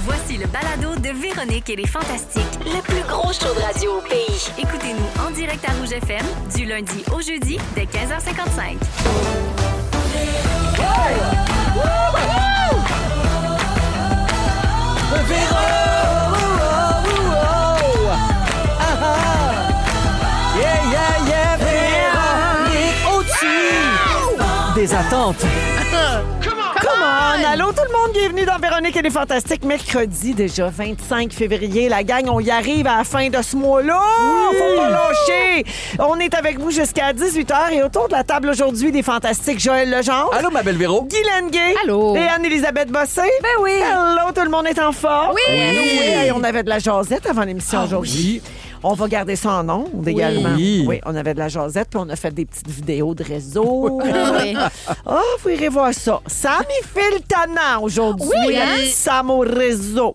Voici le balado de Véronique et les Fantastiques. Le plus gros show de radio au pays. Écoutez-nous en direct à Rouge FM du lundi au jeudi dès 15h55. Des attentes. Come on! Allô tout le monde, bienvenue dans Véronique et les Fantastiques. Mercredi déjà, 25 février. La gang, on y arrive à la fin de ce mois-là. Faut pas lâcher. On est avec vous jusqu'à 18h et autour de la table aujourd'hui des Fantastiques, Joël Legendre. Allô, ma belle Véro. Guy Lenguet. Allô. Et Anne-Élisabeth Bossé. Ben oui. Allô, tout le monde est en forme. Oui. Et on avait de la jasette avant l'émission aujourd'hui. Oui. On va garder ça en ondes également. Oui. Oui, on avait de la jasette, puis on a fait des petites vidéos de réseau. Oui. Ah, vous irez voir ça. Sam, il fait le tannant aujourd'hui. Oui, hein? Sam au réseau.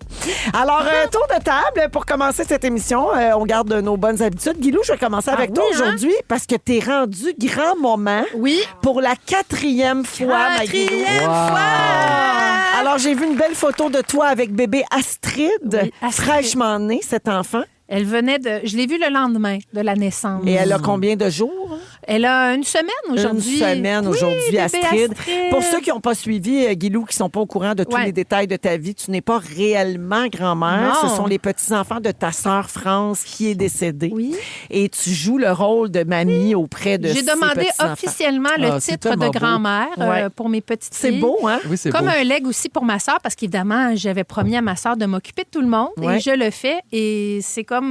Alors, tour de table pour commencer cette émission. On garde nos bonnes habitudes. Guilou, je vais commencer avec toi aujourd'hui parce que t'es rendu grand moment Oui. pour la 4e fois, ma Guilou. Alors, j'ai vu une belle photo de toi avec bébé Astrid, Oui, Astrid. fraîchement née, cet enfant. Elle venait de... Je l'ai vue le lendemain de la naissance. Et elle a combien de jours? Elle a une semaine aujourd'hui. Une semaine aujourd'hui, bébé Astrid. Pour ceux qui n'ont pas suivi, Guilou, qui ne sont pas au courant de tous Ouais. les détails de ta vie, tu n'es pas réellement grand-mère. Non. Ce sont les petits-enfants de ta sœur France qui est décédée. Oui. Et tu joues le rôle de mamie auprès de J'ai ces demandé petits-enfants. officiellement le Ah, c'est titre tellement de beau. grand-mère Ouais. pour mes petites C'est filles. beau, hein? Oui, c'est Comme beau. un leg aussi pour ma sœur, parce qu'évidemment, j'avais promis à ma sœur de m'occuper de tout le monde Ouais. et je le fais. Et c'est comme...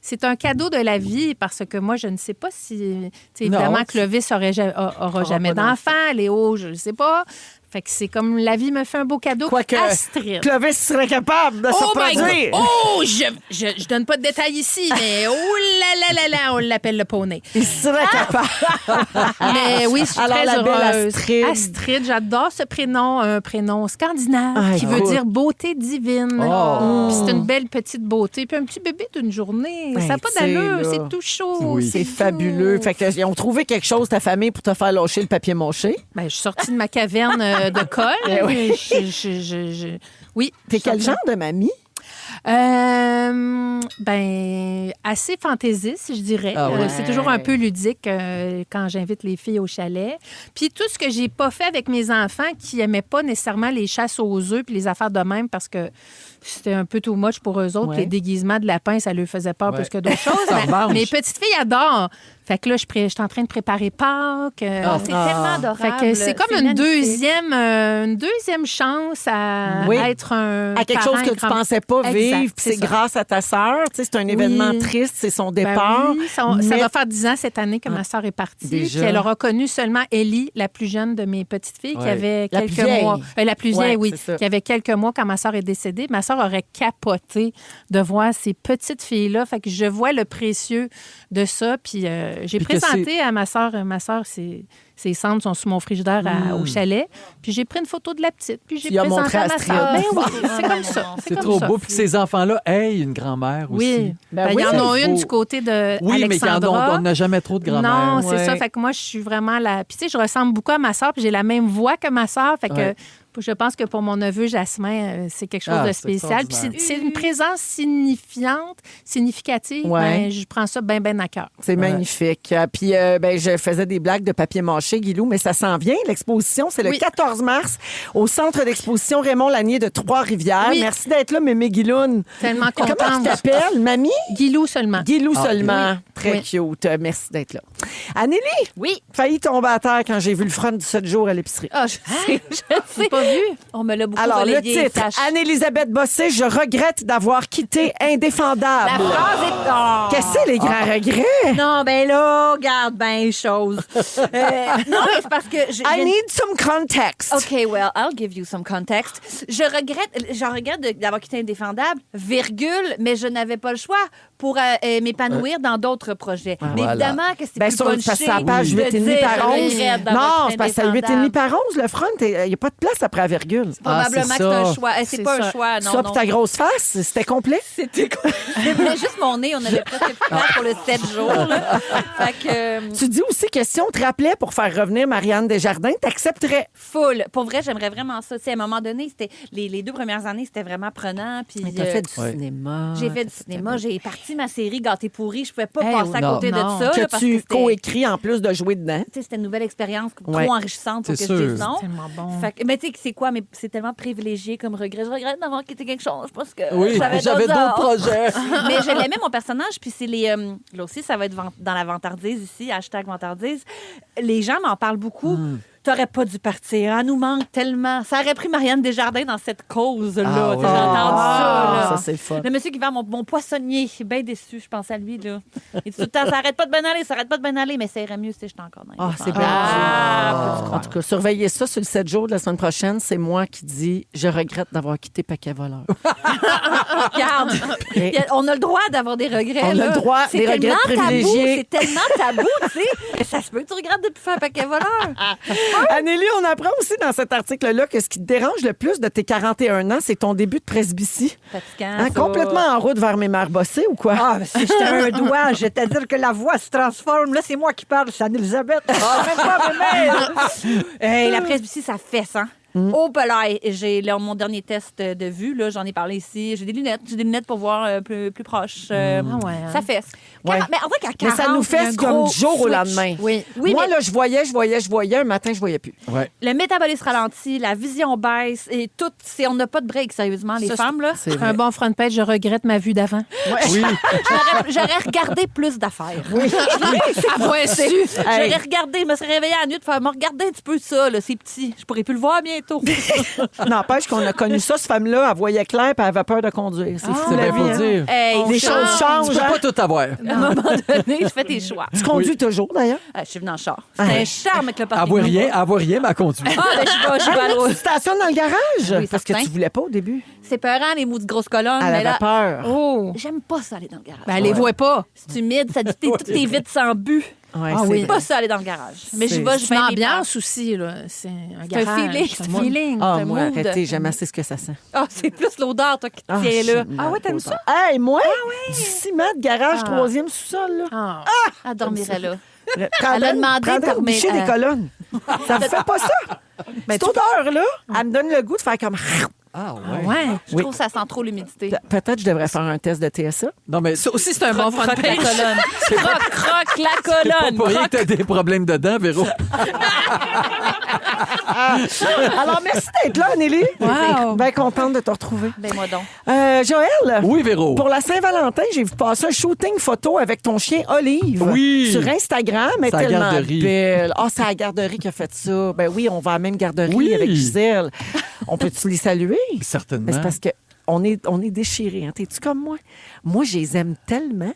C'est un cadeau de la vie parce que moi, je ne sais pas si... tu sais, évidemment, Non. Clovis aura jamais pas d'enfant. Léo, je ne sais pas. Fait que c'est comme la vie me fait un beau cadeau. Quoique Astrid. Clovis serait capable de se Oh my God! reproduire. Oh, je donne pas de détails ici, mais oh là là là là, on l'appelle le poney. Il serait capable. Mais oui, je suis Alors, très la belle heureuse. Astrid. Astrid, j'adore ce prénom, un prénom scandinave Ah, qui veut écoute. dire beauté divine. Oh. Puis c'est une belle petite beauté. Puis un petit bébé d'une journée, Ben, ça n'a pas tu sais, d'allure, là. c'est tout chaud. Oui. C'est fabuleux. Fait que, ils ont trouvé quelque chose, ta famille, pour te faire lâcher le papier mâché. Ben, je suis sortie de ma caverne de colle. oui. Oui. T'es quel genre de mamie? Ben, assez fantaisiste, je dirais. Ah ouais. C'est toujours un peu ludique quand j'invite les filles au chalet. Puis tout ce que j'ai pas fait avec mes enfants qui aimaient pas nécessairement les chasses aux œufs puis les affaires de même parce que c'était un peu too much pour eux autres. Ouais. Les déguisements de lapin, ça leur faisait peur Ouais. plus que d'autres choses. Ça Mais revanche. mes petites filles adorent. Fait que là, je suis en train de préparer Pâques. C'est tellement adorable. Fait que c'est comme une magnifique. deuxième chance à Oui. être un À quelque parent chose que tu grand- pensais pas Exact, vivre, puis c'est c'est ça. grâce à ta sœur. Tu sais, c'est un événement Oui. triste, c'est son Ben départ. oui, ça mais- va faire 10 ans cette année que ma sœur est partie. Déjà. Puis elle aura connu seulement Ellie, la plus jeune de mes petites filles, qui Ouais. avait La plus quelques vieille. mois. La plus Ouais, vieille, oui. c'est ça. Qui avait quelques mois quand ma sœur est décédée. Ma sœur aurait capoté de voir ces petites filles-là. Fait que je vois le précieux de ça. Puis j'ai Puis que présenté à ma sœur, ses cendres sont sous mon frigidaire au chalet. Puis j'ai pris une photo de la petite. Puis j'ai Tu as présenté montré à à ma Astrid. sœur. Ben oui, Ah, c'est non, comme non, ça. non. C'est comme trop ça. beau. Puis que ces enfants-là aient une grand-mère aussi. Oui. Ben Ben, oui, il y en a c'est une beau. du côté de Oui, mais Alexandra. on n'a jamais trop de grand-mère. Non, c'est Ouais. ça. Fait que moi, je suis vraiment la. Puis, tu sais, je ressemble beaucoup à ma sœur, puis j'ai la même voix que ma sœur. Fait que Ouais. je pense que pour mon neveu Jasmin, c'est quelque chose Ah, de c'est spécial. Puis, extraordinaire. c'est une présence significative. Ouais. Ben, je prends ça bien à cœur. C'est magnifique. Puis, ben, je faisais des blagues de papier mâché, Guilou, mais ça s'en vient. L'exposition, c'est le Oui. 14 mars au centre d'exposition Raymond Lanier de Trois-Rivières. Oui. Merci d'être là, Mémé Guiloune. Tellement Comment contente. tu t'appelles, mamie? Guilou seulement. Guilou seulement. oui. Très Oui. cute. Merci d'être là. Anneli, Oui. failli tomber à terre quand j'ai vu le front du 7 jours à l'épicerie. Ah, je sais. Je sais. Pas vu? On me l'a beaucoup Alors, le relayé, titre, Flash. Anne-Élisabeth Bossé, je regrette d'avoir quitté Indéfendable. La phrase est... Oh. Qu'est-ce que c'est les grands regrets? Non, ben là, regarde bien les choses. Non, mais c'est parce que... I need some context. OK, well, I'll give you some context. Je regrette d'avoir quitté Indéfendable, virgule, mais je n'avais pas le choix. pour m'épanouir dans d'autres projets. Mais Voilà. évidemment que c'est Ben, plus sur punché parce que la page de 8,5 dire par 11. regrette d'avoir Non, été c'est parce que c'est 8,5 indéfendable. par 11, le front. Il n'y a pas de place après la virgule. Probablement c'est que c'est un ça. choix. C'est pas un choix, non, Ça, non. puis ta grosse face, c'était complet? C'était juste mon nez. On avait presque plus de place pour le 7 jours. Là. Fait que... Tu dis aussi que si on te rappelait pour faire revenir Marianne Desjardins, t'accepterais. Full. Pour vrai, j'aimerais vraiment ça. Tu sais, à un moment donné, c'était les 2 premières années, c'était vraiment prenant. Puis, Mais t'as fait du Ouais. cinéma. j'ai fait du cinéma. J'ai parti ma série Gâté pourri. Je pouvais pas Hey, passer à non. côté Non. de ça. là, Que parce tu c'était- coécris en plus de jouer dedans. tu sais, c'était une nouvelle expérience trop Ouais. enrichissante pour que C'est je sûr. dise non. C'est tellement bon. Fait que- mais tu sais, c'est quoi? Mais c'est tellement privilégié comme regret. Je regrette d'avoir quitté quelque chose. Je pense que Oui, j'avais d'autres projets. Mais je l'aimais, mon personnage. Puis c'est les... là aussi, ça va être dans la vantardise ici, #vantardise. Les gens m'en parlent beaucoup. T'aurais pas dû partir. Elle nous manque tellement. Ça aurait pris Marianne Desjardins dans cette cause-là. Ah Tu sais, ouais. j'ai entendu ça. Là. Ça, c'est le fun. Le monsieur qui vend mon poissonnier, je suis bien déçue, je pense à lui. Là. Il dit tout le temps, ça arrête pas de bien aller, ça arrête pas de bien aller, mais ça irait mieux si j'étais encore dans les Ah, c'est enfants. bien. Ah, En tout cas, surveillez ça sur le 7 jours de la semaine prochaine. C'est moi qui dis « Je regrette d'avoir quitté Paquet Voleur regarde, Et- on a le droit d'avoir des regrets. On a là. le droit, C'est des regrets tellement privilégiés. tabou, c'est tellement tabou, tu sais. Ça se peut que tu regrettes de plus faire un paquet voleur. ». Anneli, on apprend aussi dans cet article-là que ce qui te dérange le plus de tes 41 ans, c'est ton début de presbytie. Fatigant, Hein, ça. complètement en route vers mes mères bossées ou quoi? Ah, mais si j'étais un doigt, c'est-à-dire que la voix se transforme. Là, c'est moi qui parle, c'est Anne-Elisabeth. Ah, même pas, Hey, la presbytie, ça fesse, hein? Oh, pelaille. J'ai mon dernier test de vue, là, j'en ai parlé ici. J'ai des lunettes pour voir plus proche. Ah ouais, hein? Ça fesse. Ouais. Mais en vrai, qu'à 40, Mais ça nous il y a fait un comme gros du jour au switch. lendemain. Oui, Moi, mais là, je voyais. Un matin, je voyais plus. Ouais. le métabolisme ralentit, la vision baisse et tout. On n'a pas de break, sérieusement, les Ça, femmes, là. C'est Un bon front page, je regrette ma vue d'avant. Oui. J'aurais regardé plus d'affaires. Avoir su. J'aurais regardé, je me serais réveillée à la nuit de faire, me regarder un petit peu ça, là, c'est petit. Je pourrais plus le voir bientôt. N'empêche qu'on a connu ça, cette femme-là, elle voyait clair et elle avait peur de conduire. C'est fou, C'est la bien vie, pour hein? dire. Hey, Les ça, choses Tu changent. peux hein? pas tout avoir. À un moment donné, je fais tes choix. Tu conduis toujours, d'ailleurs? Je suis venue en char. C'est un charme avec le parking. Avoir rien, mais à conduire. Ah, ben, je vais à l'eau. Tu stationnes dans le garage? Oui, parce que certain. tu voulais pas au début. C'est peurant, les mouts de grosses colonnes. Elle mais avait là, peur. Oh! j'aime pas ça aller dans le garage. Ben, elle les voit pas. C'est humide, ça dit toutes tes vitres sans but. Ouais, Ah c'est oui. J'aime vrai. pas ça aller dans le garage. Mais je C'est- vais, je C'est une vais ambiance aussi, là. C'est un C'est un garage. feeling, c'est un feeling. Ah, c'est un moi, mood. arrêtez, j'aime assez ce que ça sent. Ah, c'est plus l'odeur, toi, qui te Ah, tient là. j'aime Ah ouais, t'aimes l'odeur. ça? Hey, moi, du ciment de garage, Ah. 3e sous-sol, là. Ah. Elle dormirait là. Prendrais- a demandé prendrais pour au bûcher mes- des colonnes. Ça me fait pas ça. Cette odeur-là, elle me donne le goût de faire comme... Ah, Ouais. ouais. Je trouve que ça sent trop l'humidité. Peut-être que je devrais faire un test de TSA. Non, mais Ça aussi, c'est un bon front Croque la page. colonne. Croque la c'est pas colonne. pour rien que t'as des problèmes dedans, Véro. Alors, merci d'être là, Nelly. Wow. Bien contente de te retrouver. Ben, moi donc. Joël, Oui, Véro. pour la Saint-Valentin, j'ai vu passer un shooting photo avec ton chien Olive. Oui. Sur Instagram, elle est C'est à la tellement garderie. belle. Ah, c'est à la garderie qui a fait ça. Ben oui, on va à la même garderie Oui. avec Gisèle. On peut-tu les saluer? Certainement. Mais c'est parce que on est déchirés. Hein. T'es-tu comme moi? Moi, je les aime tellement.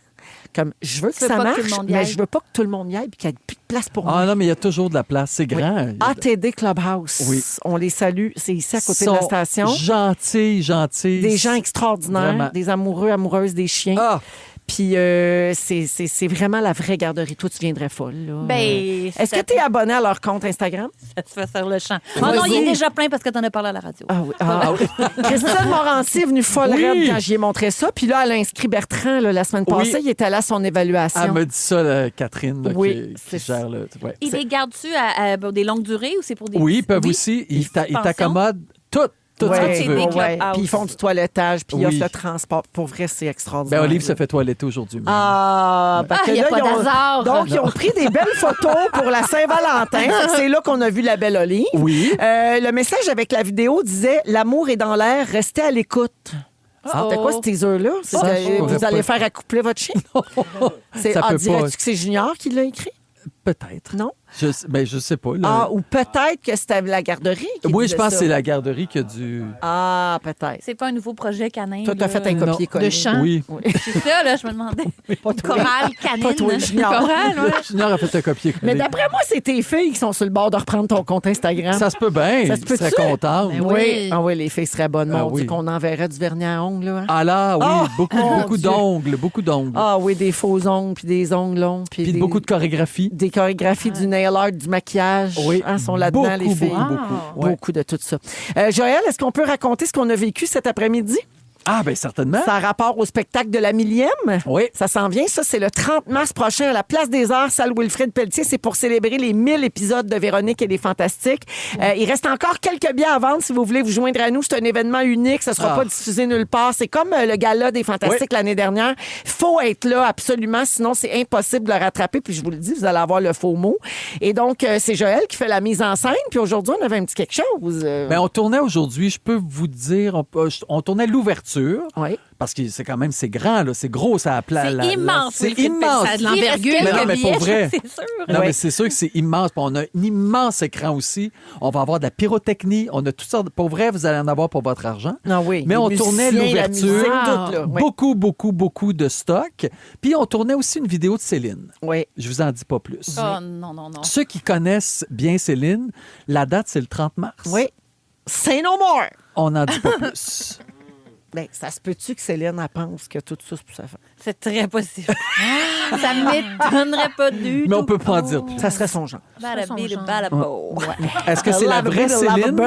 Comme, je veux que veux ça pas que marche, tout le monde y mais aille. je veux pas que tout le monde y aille et qu'il n'y ait plus de place pour moi. Ah non, mais il y a toujours de la place. C'est grand. ATD Clubhouse. Oui. On les salue. C'est ici à côté de Sont la station. Gentils. Des gens extraordinaires, Vraiment. des amoureux, amoureuses des chiens. Ah, Puis c'est vraiment la vraie garderie. Toi, tu viendrais folle. Là. Ben, Est-ce que tu es abonné à leur compte Instagram? ça te fait faire le champ. Oh non, il est déjà plein parce que t'en as parlé à la radio. Ah oui. Ah, oui. Christine Morancy est venue folle Oui. raide quand j'y ai montré ça. Puis là, elle a inscrit Bertrand là, la semaine passée. Oui. Il était là à son évaluation. elle me dit ça, là, Catherine, là, Oui, qui c'est gère. Là, ouais. Il les garde-tu pour des longues durées ou c'est pour des... Oui, ils peuvent Oui. aussi. Ils Pension. t'accommodent tout ce Ouais, que tu veux. des ouais. Clubhouse. Puis ils font du toilettage, puis ils Oui. offrent le transport. Pour vrai, c'est extraordinaire. Ben, Olive se fait toiletter aujourd'hui. Ah, parce que il y a là, pas ils ont- d'hasard. Donc, ils ont pris des belles photos pour la Saint-Valentin. C'est là qu'on a vu la belle Olive. Oui. Le message avec la vidéo disait « L'amour est dans l'air, restez à l'écoute ». Ah. C'était quoi ce teaser-là? C'est Ça, que je pourrais vous allez pas. faire accoupler votre chien? C'est, Ça peut dirais-tu pas. que c'est Junior qui l'a écrit? Peut-être. Non? Je sais pas. Là. Ah, ou peut-être que c'était la garderie qui Oui, disait je pense ça. que c'est la garderie qui a dû... Ah, peut-être. C'est pas un nouveau projet canin. Toi, t'as là. fait un copier-coller. De chant. Oui. C'est ça, là, je me demandais. Pas toi. Chorale canine. Pas toi, Junior. Chorale, ouais. Junior a fait un copier-coller. Mais d'après moi, c'est tes filles qui sont sur le bord de reprendre ton compte Instagram. Ça se peut bien. Ça se peut-tu? serait contente. Ben oui. oui. Ah oui, les filles seraient bonnes. Ah On dit oui. qu'on enverrait du vernis à ongles. Là, hein? Ah là, oui, Oh, beaucoup, mon beaucoup Dieu. d'ongles, beaucoup d'ongles. Ah oui, des faux ongles, puis des ongles longs. Puis Puis des, beaucoup de chorégraphie. des chorégraphies du nail art, du maquillage. Oui. Hein, sont là-dedans, Beaucoup, les filles. beaucoup, beaucoup. Ouais. Beaucoup de tout ça. Joël, est-ce qu'on peut raconter ce qu'on a vécu cet après-midi? Ah, bien certainement. Ça a rapport au spectacle de la millième. Oui. Ça s'en vient. Ça, c'est le 30 mars prochain à la Place des Arts, salle Wilfrid Pelletier. C'est pour célébrer les 1000 épisodes de Véronique et les Fantastiques. Il reste encore quelques billets à vendre si vous voulez vous joindre à nous. C'est un événement unique. Ça sera Ah. pas diffusé nulle part. C'est comme le gala des Fantastiques l'année dernière. Faut être là absolument, sinon c'est impossible de le rattraper. Puis je vous le dis, vous allez avoir le faux mot. Et donc, c'est Joël qui fait la mise en scène. Puis aujourd'hui, on avait un petit quelque chose. Ben, on tournait aujourd'hui, je peux vous dire, on tournait l'ouverture. Oui. Parce que c'est quand même, c'est grand, là, c'est gros, ça a plat. C'est immense. C'est Wilfrid immense. Pelletier. Ça a de l'envergure. Il reste Mais non, mais quelques pour vrai. billets, c'est sûr. Non, Oui. mais c'est sûr que c'est immense. Puis on a un immense écran aussi. On va avoir de la pyrotechnie. On a toutes sortes. Pour vrai, vous allez en avoir pour votre argent. Non, oui. Mais Les on tournait musiciens, la l'ouverture. musique, Wow. tout, là. Oui. Beaucoup, beaucoup, beaucoup de stock. Puis on tournait aussi une vidéo de Céline. Oui. Je vous en dis pas plus. Oh non, non, non. Ceux qui connaissent bien Céline, la date, c'est le 30 mars. Oui. Say no more. On n'en dit pas plus. Ben, ça se peut-tu que Céline elle pense que tout ça, c'est pour sa femme? C'est très possible. Ça m'étonnerait pas du tout. Mais on peut pas en dire plus. Ça serait son genre. Balabo. Est-ce que c'est la vraie Céline?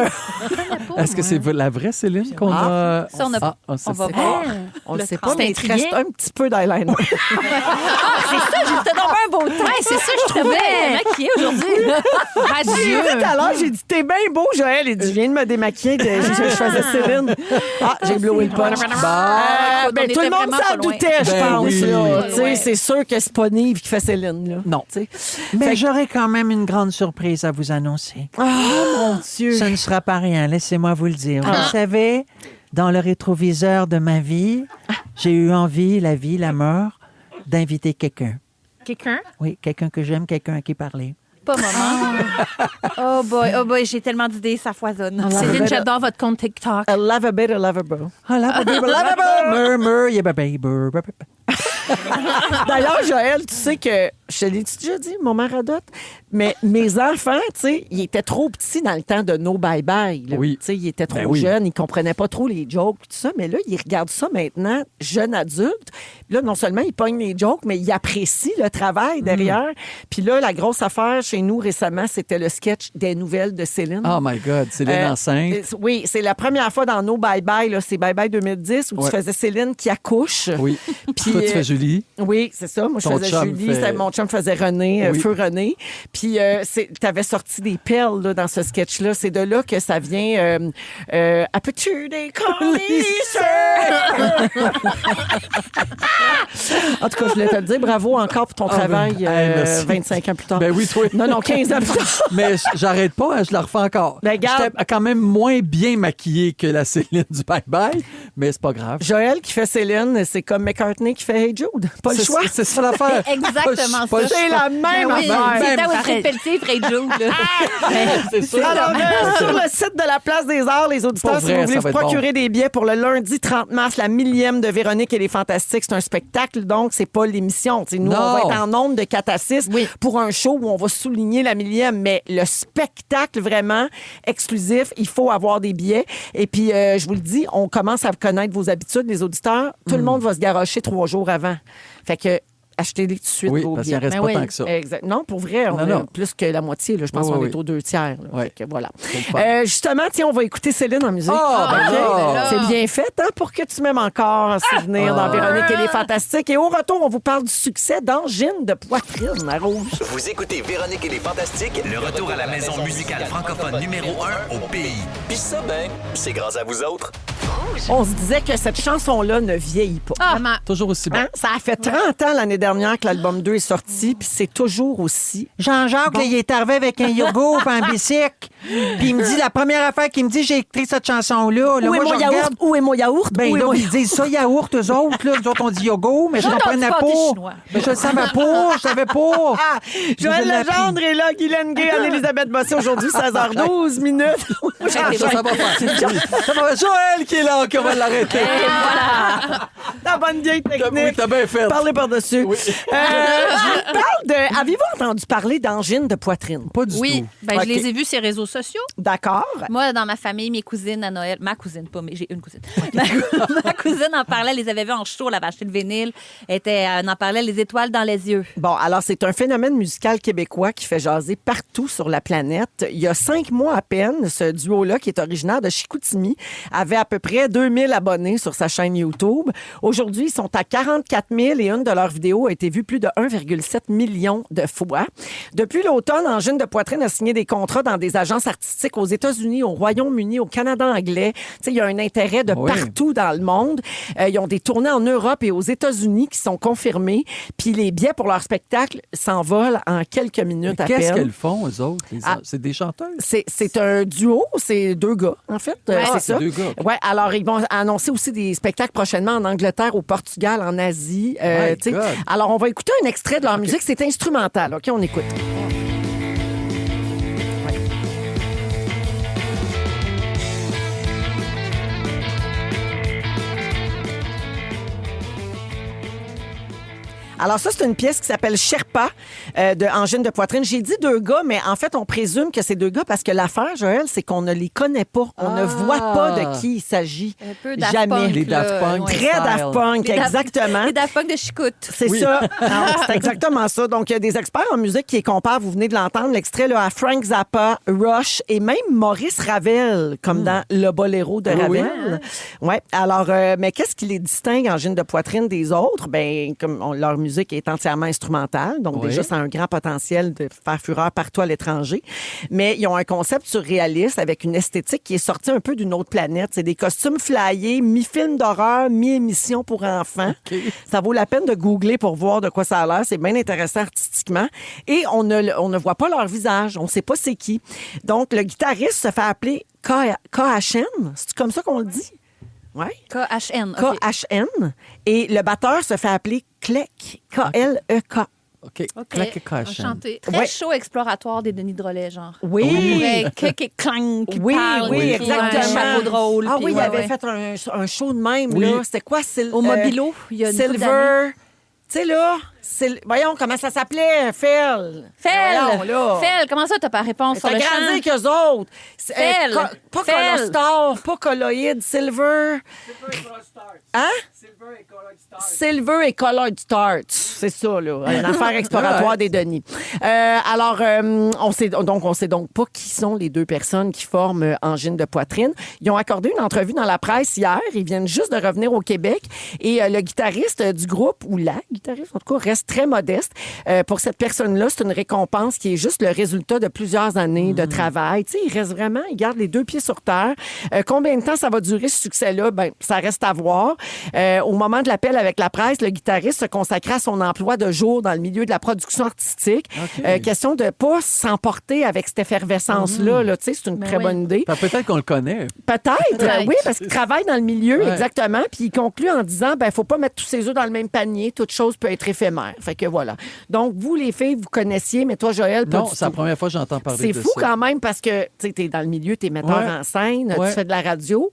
Est-ce que c'est la vraie Céline qu'on a... Ça, on a- on sait on va pas. voir. On le sait corps. pas, mais il C'est te reste intriguant. un petit peu d'eyeliner. C'était donc un beau temps. C'est ça que je trouvais. Maquillée aujourd'hui. là. Radieux. Tout à l'heure, j'ai dit, t'es bien beau, Joël. Il dit, je viens de me démaquiller. Je faisais Céline. Ah, j'ai blowé le punch. Écoute, Ben, on tout le était monde vraiment s'en pas loin. doutait, je Ben pense. oui. là. Tu sais, Ouais. C'est sûr que c'est pas Nive qui fait Céline. Là. Non. Tu sais. Mais Fait que- j'aurai quand même une grande surprise à vous annoncer. Ah, mon Dieu. Ce ne sera pas rien, laissez-moi vous le dire. Vous savez, dans le rétroviseur de ma vie, j'ai eu envie, la vie, la mort, d'inviter quelqu'un. Quelqu'un? Oui, quelqu'un que j'aime, quelqu'un à qui parler. Pas maman. Oh boy, j'ai tellement d'idées, ça foisonne. Céline, j'adore votre compte TikTok. A love a bit, a love a bro. Ah là, murmure, yeah, baby, D'ailleurs, Joël, tu sais que, je te l'ai-tu déjà dit, mon mère adote, mais mes enfants, tu sais, ils étaient trop petits dans le temps de No Bye Bye. Là. Oui. Tu sais, ils étaient trop Ben oui. jeunes, ils comprenaient pas trop les jokes, tout ça, mais là, ils regardent ça maintenant, jeunes adultes. Là, non seulement ils pognent les jokes, mais ils apprécient le travail derrière. Puis là, la grosse affaire chez nous récemment, c'était le sketch des nouvelles de Céline. Oh my God, Céline enceinte. Oui, c'est la première fois dans No Bye Bye, là, c'est Bye Bye 2010, où Ouais. tu faisais Céline qui accouche. Oui. Puis, Toi, tu fais Julie. Oui, c'est ça. Moi, je Ton faisais chum Julie. fait- Mon chum faisait René, Oui. Feu René. Puis, tu avais sorti des perles là, dans ce sketch-là. C'est de là que ça vient. Appelles-tu des colis, En tout cas, je voulais te le dire. Bravo encore pour ton travail merci. 25 ans plus tard. Ben oui, toi. Non, 15 ans plus tard. Mais j'arrête pas, hein, je la refais encore. Ben, garde. J'étais quand même moins bien maquillée que la Céline du Bye Bye, mais c'est pas grave. Joël qui fait Céline, c'est comme McCartney qui fait Hey Jude. Pas le C'est- choix. C'est ça l'affaire. Exactement Pas le ça. C'est la même oui, affaire. C'était Même. Wilfrid Pelletier, Fred Joe, là. C'est ça. Alors, sur le site de la Place des Arts, les auditeurs, Pour si vrai, vous voulez ça vous va être procurer des billets pour le lundi 30 mars, la 1000e de Véronique et les Fantastiques, c'est un spectacle, donc c'est pas l'émission. T'sais, nous, Non. on va être en nombre de 4 à 6 pour un show où on va souligner la 1000e, mais le spectacle vraiment exclusif, il faut avoir des billets. Et puis, je vous le dis, on commence à connaître vos habitudes, les auditeurs. Tout le monde va se garrocher 3 jours avant. Fait que achetez-les tout de suite Oui, vos parce qu'il billets. en reste Ben pas oui. tant que ça. Exact. Non, pour vrai, on Non, a non. plus que la moitié. Là. Je pense Oui, qu'on oui, est aux 2 tiers. Là. Oui. Fait que voilà. C'est le fun. Justement, tiens, on va écouter Céline en musique. Ah, ben OK? là. C'est bien fait hein, pour que tu m'aimes encore en souvenir dans Véronique et les Fantastiques. Et au retour, on vous parle du succès d'Angine de poitrine à rouge. Vous écoutez Véronique et les Fantastiques, le retour à la maison musicale francophone numéro 1 au pays. Puis ça, ben, c'est grâce à vous autres. On se disait que cette chanson-là ne vieillit pas. Vraiment. Toujours aussi bon. Hein? Ça a fait 30 ans l'année dernière que l'album 2 est sorti, puis c'est toujours aussi... Jean-Jacques, là, il est arrivé avec un yogourt et un bicycle. Puis il me dit, la première affaire qu'il me dit, j'ai écrit cette chanson-là. Là, Où est mon yaourt? Où est mon yaourt? Ben Où est là, mon- ils disent ça, yaourt, eux autres. Là. Nous autres, on dit yogourt, mais je Toi, comprenais t'as dit pas. pâté chinois. Mais je le savais pas, je savais pas. Ah, Joël Je l'ai appris. Legendre est là, Guylaine Gay, Anne-Élisabeth Bossé, aujourd'hui, 16h12 minutes. Ça va faire. Ça va. Joël qui est là, qu'on va l'arrêter. La bonne vieille Oui, technique. t'as bien fait. Parlez par-dessus. Je vous parle de... Avez-vous entendu parler d'angine de poitrine? Pas du Oui, tout. ben, OK. je les ai vus sur les réseaux sociaux. D'accord. Moi, dans ma famille, mes cousines à Noël, ma cousine, pas, mais j'ai une cousine. Ma cousine en parlait, elle les avait vus en show, elle avait acheté le vinyle, elle en parlait les étoiles dans les yeux. Bon, alors c'est un phénomène musical québécois qui fait jaser partout sur la planète. Il y a 5 mois à peine, ce duo-là, qui est originaire de Chicoutimi, avait à peu près 2000 abonnés sur sa chaîne YouTube. Aujourd'hui, ils sont à 44 000 et une de leurs vidéos a été vue plus de 1,7 million de fois. Depuis l'automne, Angine de Poitrine a signé des contrats dans des agences artistiques aux États-Unis, au Royaume-Uni, au Canada anglais. Tu sais, il y a un intérêt de Oui. partout dans le monde. Ils ont des tournées en Europe et aux États-Unis qui sont confirmées. Puis les billets pour leur spectacle s'envolent en quelques minutes à Qu'est-ce peine. qu'elles font, eux autres? Ah. C'est des chanteuses? C'est un duo, c'est 2 gars, en fait. Ah, c'est c'est ça. 2 gars. OK. Ouais, alors ils vont annoncer aussi des spectacles prochainement en Angleterre, au Portugal, en Asie. My tu sais. God. Alors, on va écouter un extrait de leur musique. C'est instrumental. OK, on écoute. Alors ça, c'est une pièce qui s'appelle Sherpa de Angine de Poitrine. J'ai dit 2 gars, mais en fait, on présume que c'est 2 gars parce que l'affaire, Joël, c'est qu'on ne les connaît pas. On ne voit pas de qui il s'agit. Un peu Daft Jamais. Punk, Les Daft là, Punk. ouais. Très style. Daft Punk, Les Daft- exactement. Les Daft Punk de Chicoute. C'est Oui. ça. Non, c'est exactement ça. Donc, il y a des experts en musique qui les comparent, vous venez de l'entendre, l'extrait là, à Frank Zappa, Rush et même Maurice Ravel, comme dans Le Boléro de Oui, oui. Ravel. Ouais. Alors, mais qu'est-ce qui les distingue, Angine de Poitrine, des autres? Ben, leur musique est entièrement instrumentale. Donc, Oui. déjà, ça a un grand potentiel de faire fureur partout à l'étranger. Mais ils ont un concept surréaliste avec une esthétique qui est sortie un peu d'une autre planète. C'est des costumes flyés, mi-film d'horreur, mi-émission pour enfants. Ça vaut la peine de googler pour voir de quoi ça a l'air. C'est bien intéressant artistiquement. Et on ne voit pas leur visage. On ne sait pas c'est qui. Donc, le guitariste se fait appeler KHN. C'est comme ça qu'on le dit? Oui. KHN. OK. KHN. Et le batteur se fait appeler Klek. K-L-E-K. OK. OK. Claque et coche. Enchanté. Très Ouais. chaud exploratoire des Denis Drolet, genre. Oui. Ouais, qui clang, qui Oui, parle, oui, qui exactement. a un chapeau de rôle. Ah puis oui, il ouais, avait ouais. fait un show de même, Oui. là. C'était quoi? Au Mobilo, il y a une couple d'années. Silver. Tu sais, là, voyons comment ça s'appelait, Fel. Voyons, Fel! là. Fel, comment ça, t'as pas réponse sur T'as le grandi champ? qu'eux autres. Fel. Pas Fel. Colostar, pas Colloïd, Silver. Hein? Silver et Colored Stars. C'est ça, là. Une affaire exploratoire des Denis. Alors, on sait donc pas qui sont les 2 personnes qui forment Angine de Poitrine. Ils ont accordé une entrevue dans la presse hier. Ils viennent juste de revenir au Québec. Et le guitariste du groupe, ou la guitariste, en tout cas, reste très modeste. Pour cette personne-là, c'est une récompense qui est juste le résultat de plusieurs années de travail. Tu sais, il reste vraiment, il garde les 2 pieds sur terre. Combien de temps ça va durer, ce succès-là? Ben, ça reste à voir. Au moment de l'appel avec la presse, le guitariste se consacrait à son emploi de jour dans le milieu de la production artistique. OK. Question de ne pas s'emporter avec cette effervescence-là. Là, tu sais, c'est une très bonne idée. Ben, peut-être qu'on le connaît. Peut-être, oui, parce qu'il travaille dans le milieu, Ouais. exactement. Puis il conclut en disant, ben, faut pas mettre tous ses œufs dans le même panier. Toute chose peut être éphémère. Fait que voilà. Donc, vous, les filles, vous connaissiez, mais toi, Joël, pas Non, du c'est la tout. première fois que j'entends parler C'est de fou ça. quand même parce que tu es dans le milieu, tu es metteur Ouais. en scène, Ouais. tu fais de la radio.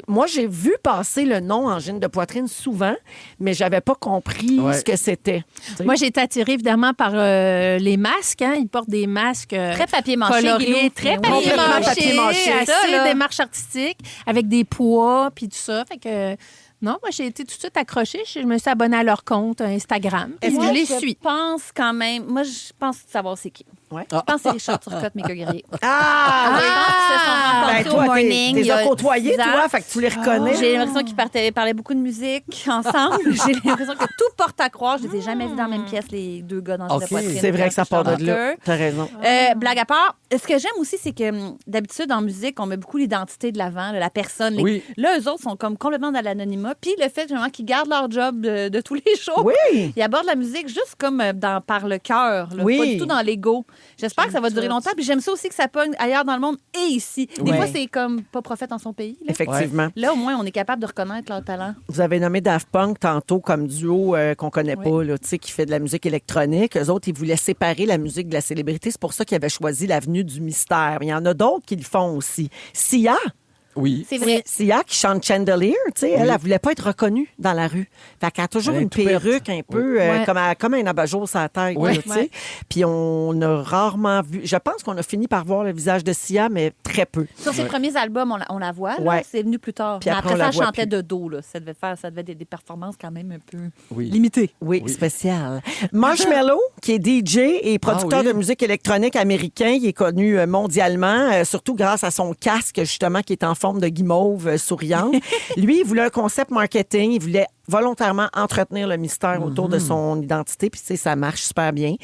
Moi, j'ai vu passer le nom Angine de Poitrine souvent, mais j'avais pas compris Ouais. ce que c'était. Tu sais. Moi, j'ai été attirée évidemment par les masques. Hein. Ils portent des masques Très papier-mâché, colorés, Guilou. très Mais oui. Complètement papier-mâché, papier-mâché. assez Ça, là. démarche artistique, avec des poids, puis tout ça. Fait que, non, moi, j'ai été tout de suite accrochée. Je me suis abonnée à leur compte Instagram, puis Moi, je les je suis. pense quand même... Moi, je pense savoir c'est qui. Ouais. Je pense que c'est Richard Turcotte, Mika Guerrier. Ah! Je pense qu'ils se sont rencontrés au toi, morning. t'es il y a côtoyé, 10 ans. toi, fait que tu les reconnais. J'ai l'impression qu'ils parlaient beaucoup de musique ensemble. J'ai l'impression que tout porte à croire. Je les ai jamais vus dans la même pièce, les deux gars dans OK. la poitrine. C'est vrai que ça part de là. T'as raison. Blague à part, ce que j'aime aussi, c'est que d'habitude, en musique, on met beaucoup l'identité de l'avant, la personne. Oui. Là, eux autres sont comme complètement dans l'anonymat. Puis le fait, généralement, qu'ils gardent leur job de tous les jours. Oui! Ils abordent la musique juste comme par le cœur, là, Oui. pas du tout dans l'ego. J'espère que ça va durer longtemps. Puis j'aime ça aussi que ça pogne ailleurs dans le monde et ici. Des Ouais. fois, c'est comme pas prophète en son pays. Là. Effectivement. Là, au moins, on est capable de reconnaître leur talent. Vous avez nommé Daft Punk tantôt comme duo qu'on connaît pas, là, tu sais, qui fait de la musique électronique. Eux autres, ils voulaient séparer la musique de la célébrité. C'est pour ça qu'ils avaient choisi l'avenue du mystère. Il y en a d'autres qui le font aussi. Sia. Oui. C'est vrai. Sia qui chante Chandelier, tu sais, elle voulait pas être reconnue dans la rue. Fait qu'elle a toujours Elle est une toupette. perruque un peu Ouais. comme un abat-jour sur la tête, Oui. là, tu sais. Puis on a rarement vu... Je pense qu'on a fini par voir le visage de Sia, mais très peu. Sur ses premiers albums, on la voit. là. Ouais. C'est venu plus tard. Puis Mais après, après on ça, la elle voit chantait plus. de dos. Là. Ça devait être des performances quand même un peu Oui. limitées. Oui, spécial. Marshmello, qui est DJ et producteur Ah oui. de musique électronique américain, il est connu mondialement, surtout grâce à son casque, justement, qui est en forme de guimauve souriante. Lui, il voulait un concept marketing, il voulait volontairement entretenir le mystère autour de son identité, puis tu sais, ça marche super bien.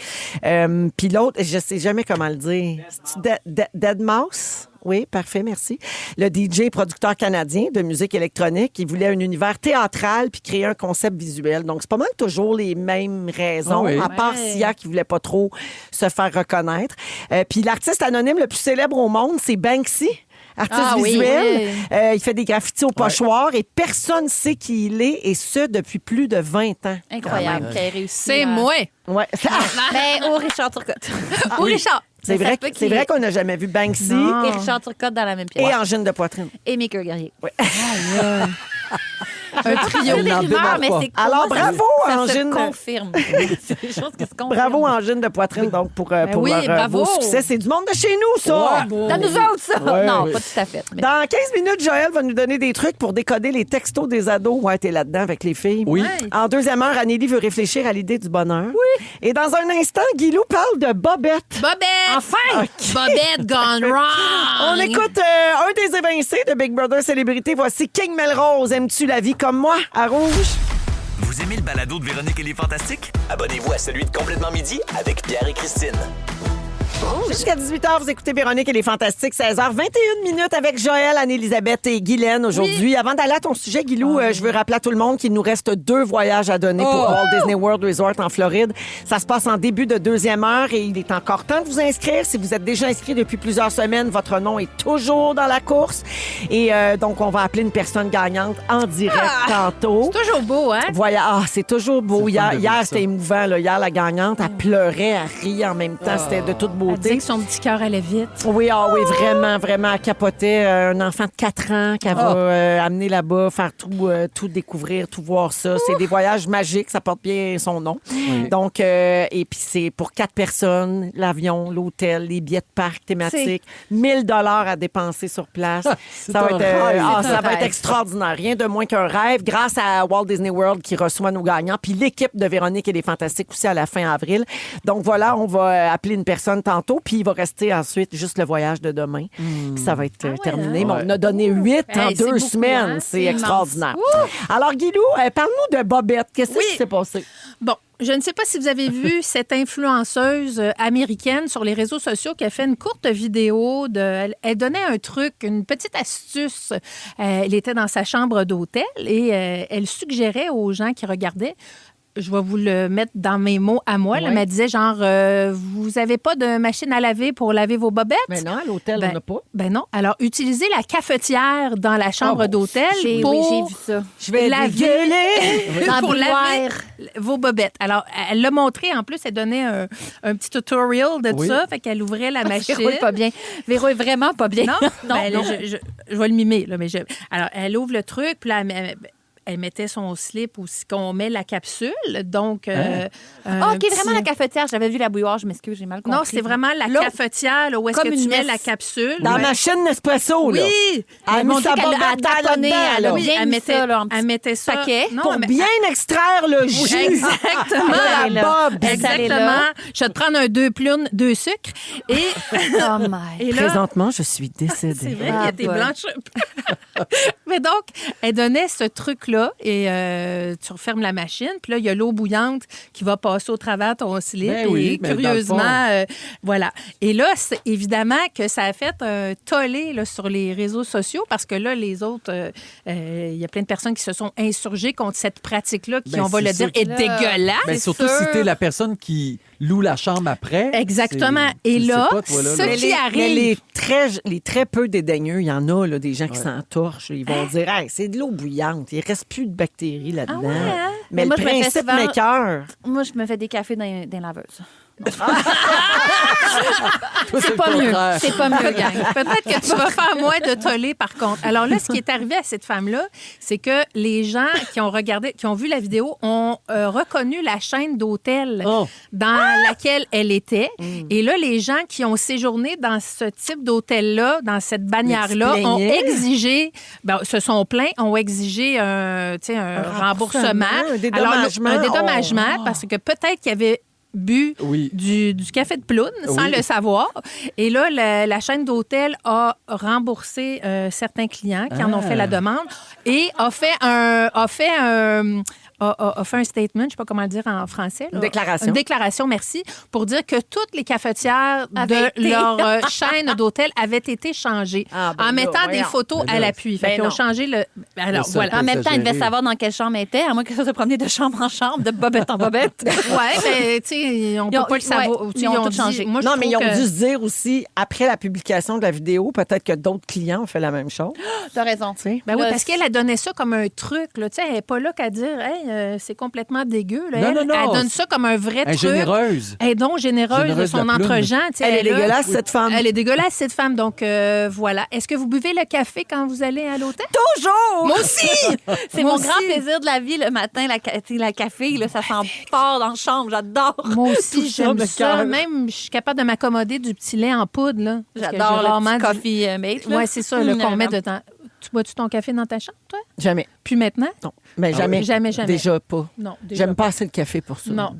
Puis l'autre, je sais jamais comment le dire. C'est-tu Deadmau5? Oui, parfait, merci. Le DJ producteur canadien de musique électronique, il voulait un univers théâtral puis créer un concept visuel. Donc, c'est pas mal toujours les mêmes raisons, Ah oui. à part Sia qui voulait pas trop se faire reconnaître. Puis l'artiste anonyme le plus célèbre au monde, c'est Banksy. Artiste Ah oui, visuel. oui. Il fait des graffitis au pochoir et personne ne sait qui il est, et ce, depuis plus de 20 ans. Incroyable qu'elle ait réussi. C'est moi. Ouais. Ben, au Richard Turcotte. Ou Richard. C'est Ça vrai, se peut c'est qu'il- vrai qu'on n'a jamais vu Banksy Non. Et Richard Turcotte dans la même pièce. et Angine de poitrine. Et Mika Guerrier. Un trio. C'est des n'en rumeurs, démarre mais pas. c'est Alors, moi, ça- bravo, ça Angine. se confirme. C'est des choses qui se confirment. Bravo, Angine de poitrine, donc, pour oui, leur bravo. beau succès. C'est du monde de chez nous, ça! Dans nous autres, ça. Ouais, non, oui. pas tout à fait. Mais... Dans 15 minutes, Joël va nous donner des trucs pour décoder les textos des ados. Ouais, t'es là-dedans avec les filles. Oui. En deuxième heure, Anneli veut réfléchir à l'idée du bonheur. Oui. Et dans un instant, Guilou parle de Bobette. Bobette. Enfin! Bobette gone wrong. On écoute un des évincés de Big Brother Célébrité. Voici King Melrose. Aimes-tu la vie comme moi? À Rouge. Vous aimez le balado de Véronique et les Fantastiques? Abonnez-vous à celui de Complètement Midi avec Pierre et Christine. Jusqu'à 18h, vous écoutez Véronique et les Fantastiques, 16h21 minutes avec Joël, Anne-Élisabeth et Guylaine aujourd'hui. Avant d'aller à ton sujet, Guilou, je veux rappeler à tout le monde qu'il nous reste 2 voyages à donner pour Walt Disney World Resort en Floride. Ça se passe en début de 2e heure et il est encore temps de vous inscrire. Si vous êtes déjà inscrit depuis plusieurs semaines, votre nom est toujours dans la course. Et donc, on va appeler une personne gagnante en direct tantôt. C'est toujours beau, hein? C'est toujours beau. C'est le fun Hier, de vivre ça. c'était émouvant. Là. Hier, la gagnante, elle pleurait, elle riait en même temps. C'était de toute Elle disait beauté. que son petit cœur allait vite. Oui, oui, vraiment, vraiment. Elle capotait. Un enfant de 4 ans qu'elle va amener là-bas, faire tout découvrir, tout voir ça. C'est des voyages magiques, ça porte bien son nom. Donc, et puis c'est pour 4 personnes, l'avion, l'hôtel, les billets de parc thématiques, 1000 $ à dépenser sur place. Ça va un être, rêve. ça va être rêve. extraordinaire. Rien de moins qu'un rêve grâce à Walt Disney World qui reçoit nos gagnants. Puis l'équipe de Véronique et les Fantastiques aussi à la fin avril. Donc voilà, on va appeler une personne tantôt, puis il va rester ensuite juste le voyage de demain. Puis ça va être terminé. Mais on a donné 8 en Hey, c'est 2 beaucoup, semaines. hein? C'est C'est immense. extraordinaire. Alors, Guilou, parle-nous de Bobette. Qu'est-ce qui s'est passé? Bon, je ne sais pas si vous avez vu cette influenceuse américaine sur les réseaux sociaux qui a fait une courte vidéo. Elle donnait un truc, une petite astuce. Elle était dans sa chambre d'hôtel et elle suggérait aux gens qui regardaient. Je vais vous le mettre dans mes mots à moi. Là, mais elle disait genre, vous n'avez pas de machine à laver pour laver vos bobettes? Mais non, à l'hôtel, on n'a pas. Ben non. Alors, utilisez la cafetière dans la chambre d'hôtel pour Oui, j'ai vu ça. Je vais laver, gueuler. Dans pour le laver vos bobettes. Alors, elle l'a montré. En plus, elle donnait un petit tutorial de ça. Fait qu'elle ouvrait la machine. Véro est pas bien. Véro est vraiment pas bien. Non? non, Ben, non. je vais le mimer. Là, alors, elle ouvre le truc, puis là, elle mettait son slip ou qu'on met la capsule. Donc, OK, vraiment la cafetière. J'avais vu la bouilloire, je m'excuse, j'ai mal compris. Non, c'est vraiment la cafetière là, où est-ce Comme que tu une mets messe. la capsule. Dans la machine Nespresso, là. Oui! Elle a mis sa qu'elle bobette a taponné, là-dedans, elle a là. bien elle mis mettait ça, là, en elle petit mettait ça. paquet. Non, Pour elle- bien extraire le jus. Exactement. de la bob. Exactement. Je vais te prendre un 2 prunes, 2 sucres. Et, Oh my. et là, Présentement, je suis c'est décédée. vrai qu'il y a tes boy. blanches. Mais donc, elle donnait ce truc-là et tu refermes la machine. Puis là, il y a l'eau bouillante qui va passer au travers de ton slip. Ben oui, et mais dans le curieusement, fond. voilà. Et là, c'est évidemment que ça a fait un tollé là, sur les réseaux sociaux parce que là, les autres, il y a plein de personnes qui se sont insurgées contre cette pratique-là qui, Ben, on va c'est le dire, sûr. est dégueulasse. Ben, surtout sûr. si t'es la personne qui loue la chambre après. Exactement. c'est- Et tu sais là, pas, toi, là, ce là. qui arrive... Mais les très peu dédaigneux, il y en a là, des gens qui s'entorchent. Ils vont dire hey, c'est de l'eau bouillante, il reste plus de bactéries là-dedans. Ah ouais, hein? Mais Moi, le je me fais principe souvent- m'écoeure. Moi, je me fais des cafés dans les laveuses. Toi, c'est Pas le mieux. contraire. C'est pas mieux, gang. Peut-être que tu vas faire moins de tollé, par contre. Alors là, ce qui est arrivé à cette femme-là, c'est que les gens qui ont regardé, qui ont vu la vidéo, ont reconnu la chaîne d'hôtel Oh. dans laquelle elle était. Et là, les gens qui ont séjourné dans ce type d'hôtel-là, dans cette bannière-là, Mais tu te ont plaignais? exigé, se sont plaints, ont exigé un remboursement. Un dédommagement. Alors, un dédommagement, parce que peut-être qu'il y avait bu Oui. du café de Ploune sans Oui. le savoir. Et là, la chaîne d'hôtel a remboursé certains clients qui en ont fait la demande et a fait un statement, je ne sais pas comment le dire en français. Là. Une déclaration. Une déclaration, merci, pour dire que toutes les cafetières Avaient de été. leur chaîne d'hôtel avaient été changées Ah, ben en là, mettant des voyons. photos Ben à là, l'appui. Fait ben qu'ils ont non. changé le... Alors, C'est ça. voilà. En même temps, il devait exagéré. savoir dans quelle chambre elle était, à moins que ça se promenait de chambre en chambre, de bobette en bobette. Ouais, mais tu sais, on Ils peut ont- pas le savoir. ouais, Tu sais, ils ont tout dit- changé. Moi, je Non, mais ils ont trouve que- dû se dire aussi, après la publication de la vidéo, peut-être que d'autres clients ont fait la même chose. T'as raison. Tu sais. Ben oui, Là, parce qu'elle a donné ça comme un truc. Là. Tu sais, elle n'est pas là qu'à dire hey, c'est complètement dégueu. Là. Non, elle, non, non. elle donne ça comme un vrai Elle est truc. généreuse. Elle est donc généreuse de Généreuse son de la plume. entre-gens. Tu sais, Elle est là. dégueulasse, cette femme. Elle est dégueulasse, cette femme. Donc, voilà. Est-ce que vous buvez le café quand vous allez à l'hôtel? Toujours! Moi aussi! C'est Moi mon aussi. grand plaisir de la vie le matin, la café, là, ça sent fort dans la chambre, j'adore. Moi aussi, Tout ça j'aime me ça. cœur. Même, je suis capable de m'accommoder du petit lait en poudre. Là, parce que J'adore j'ai le rarement petit du- coffee mate. là. Ouais, c'est ça, le qu'on Mm, met vraiment. dedans. Tu bois-tu ton café dans ta chambre, toi? Jamais. Puis maintenant? Non. Mais jamais. Jamais, jamais. Déjà pas. Non. déjà J'aime pas assez le café pour ça. Non.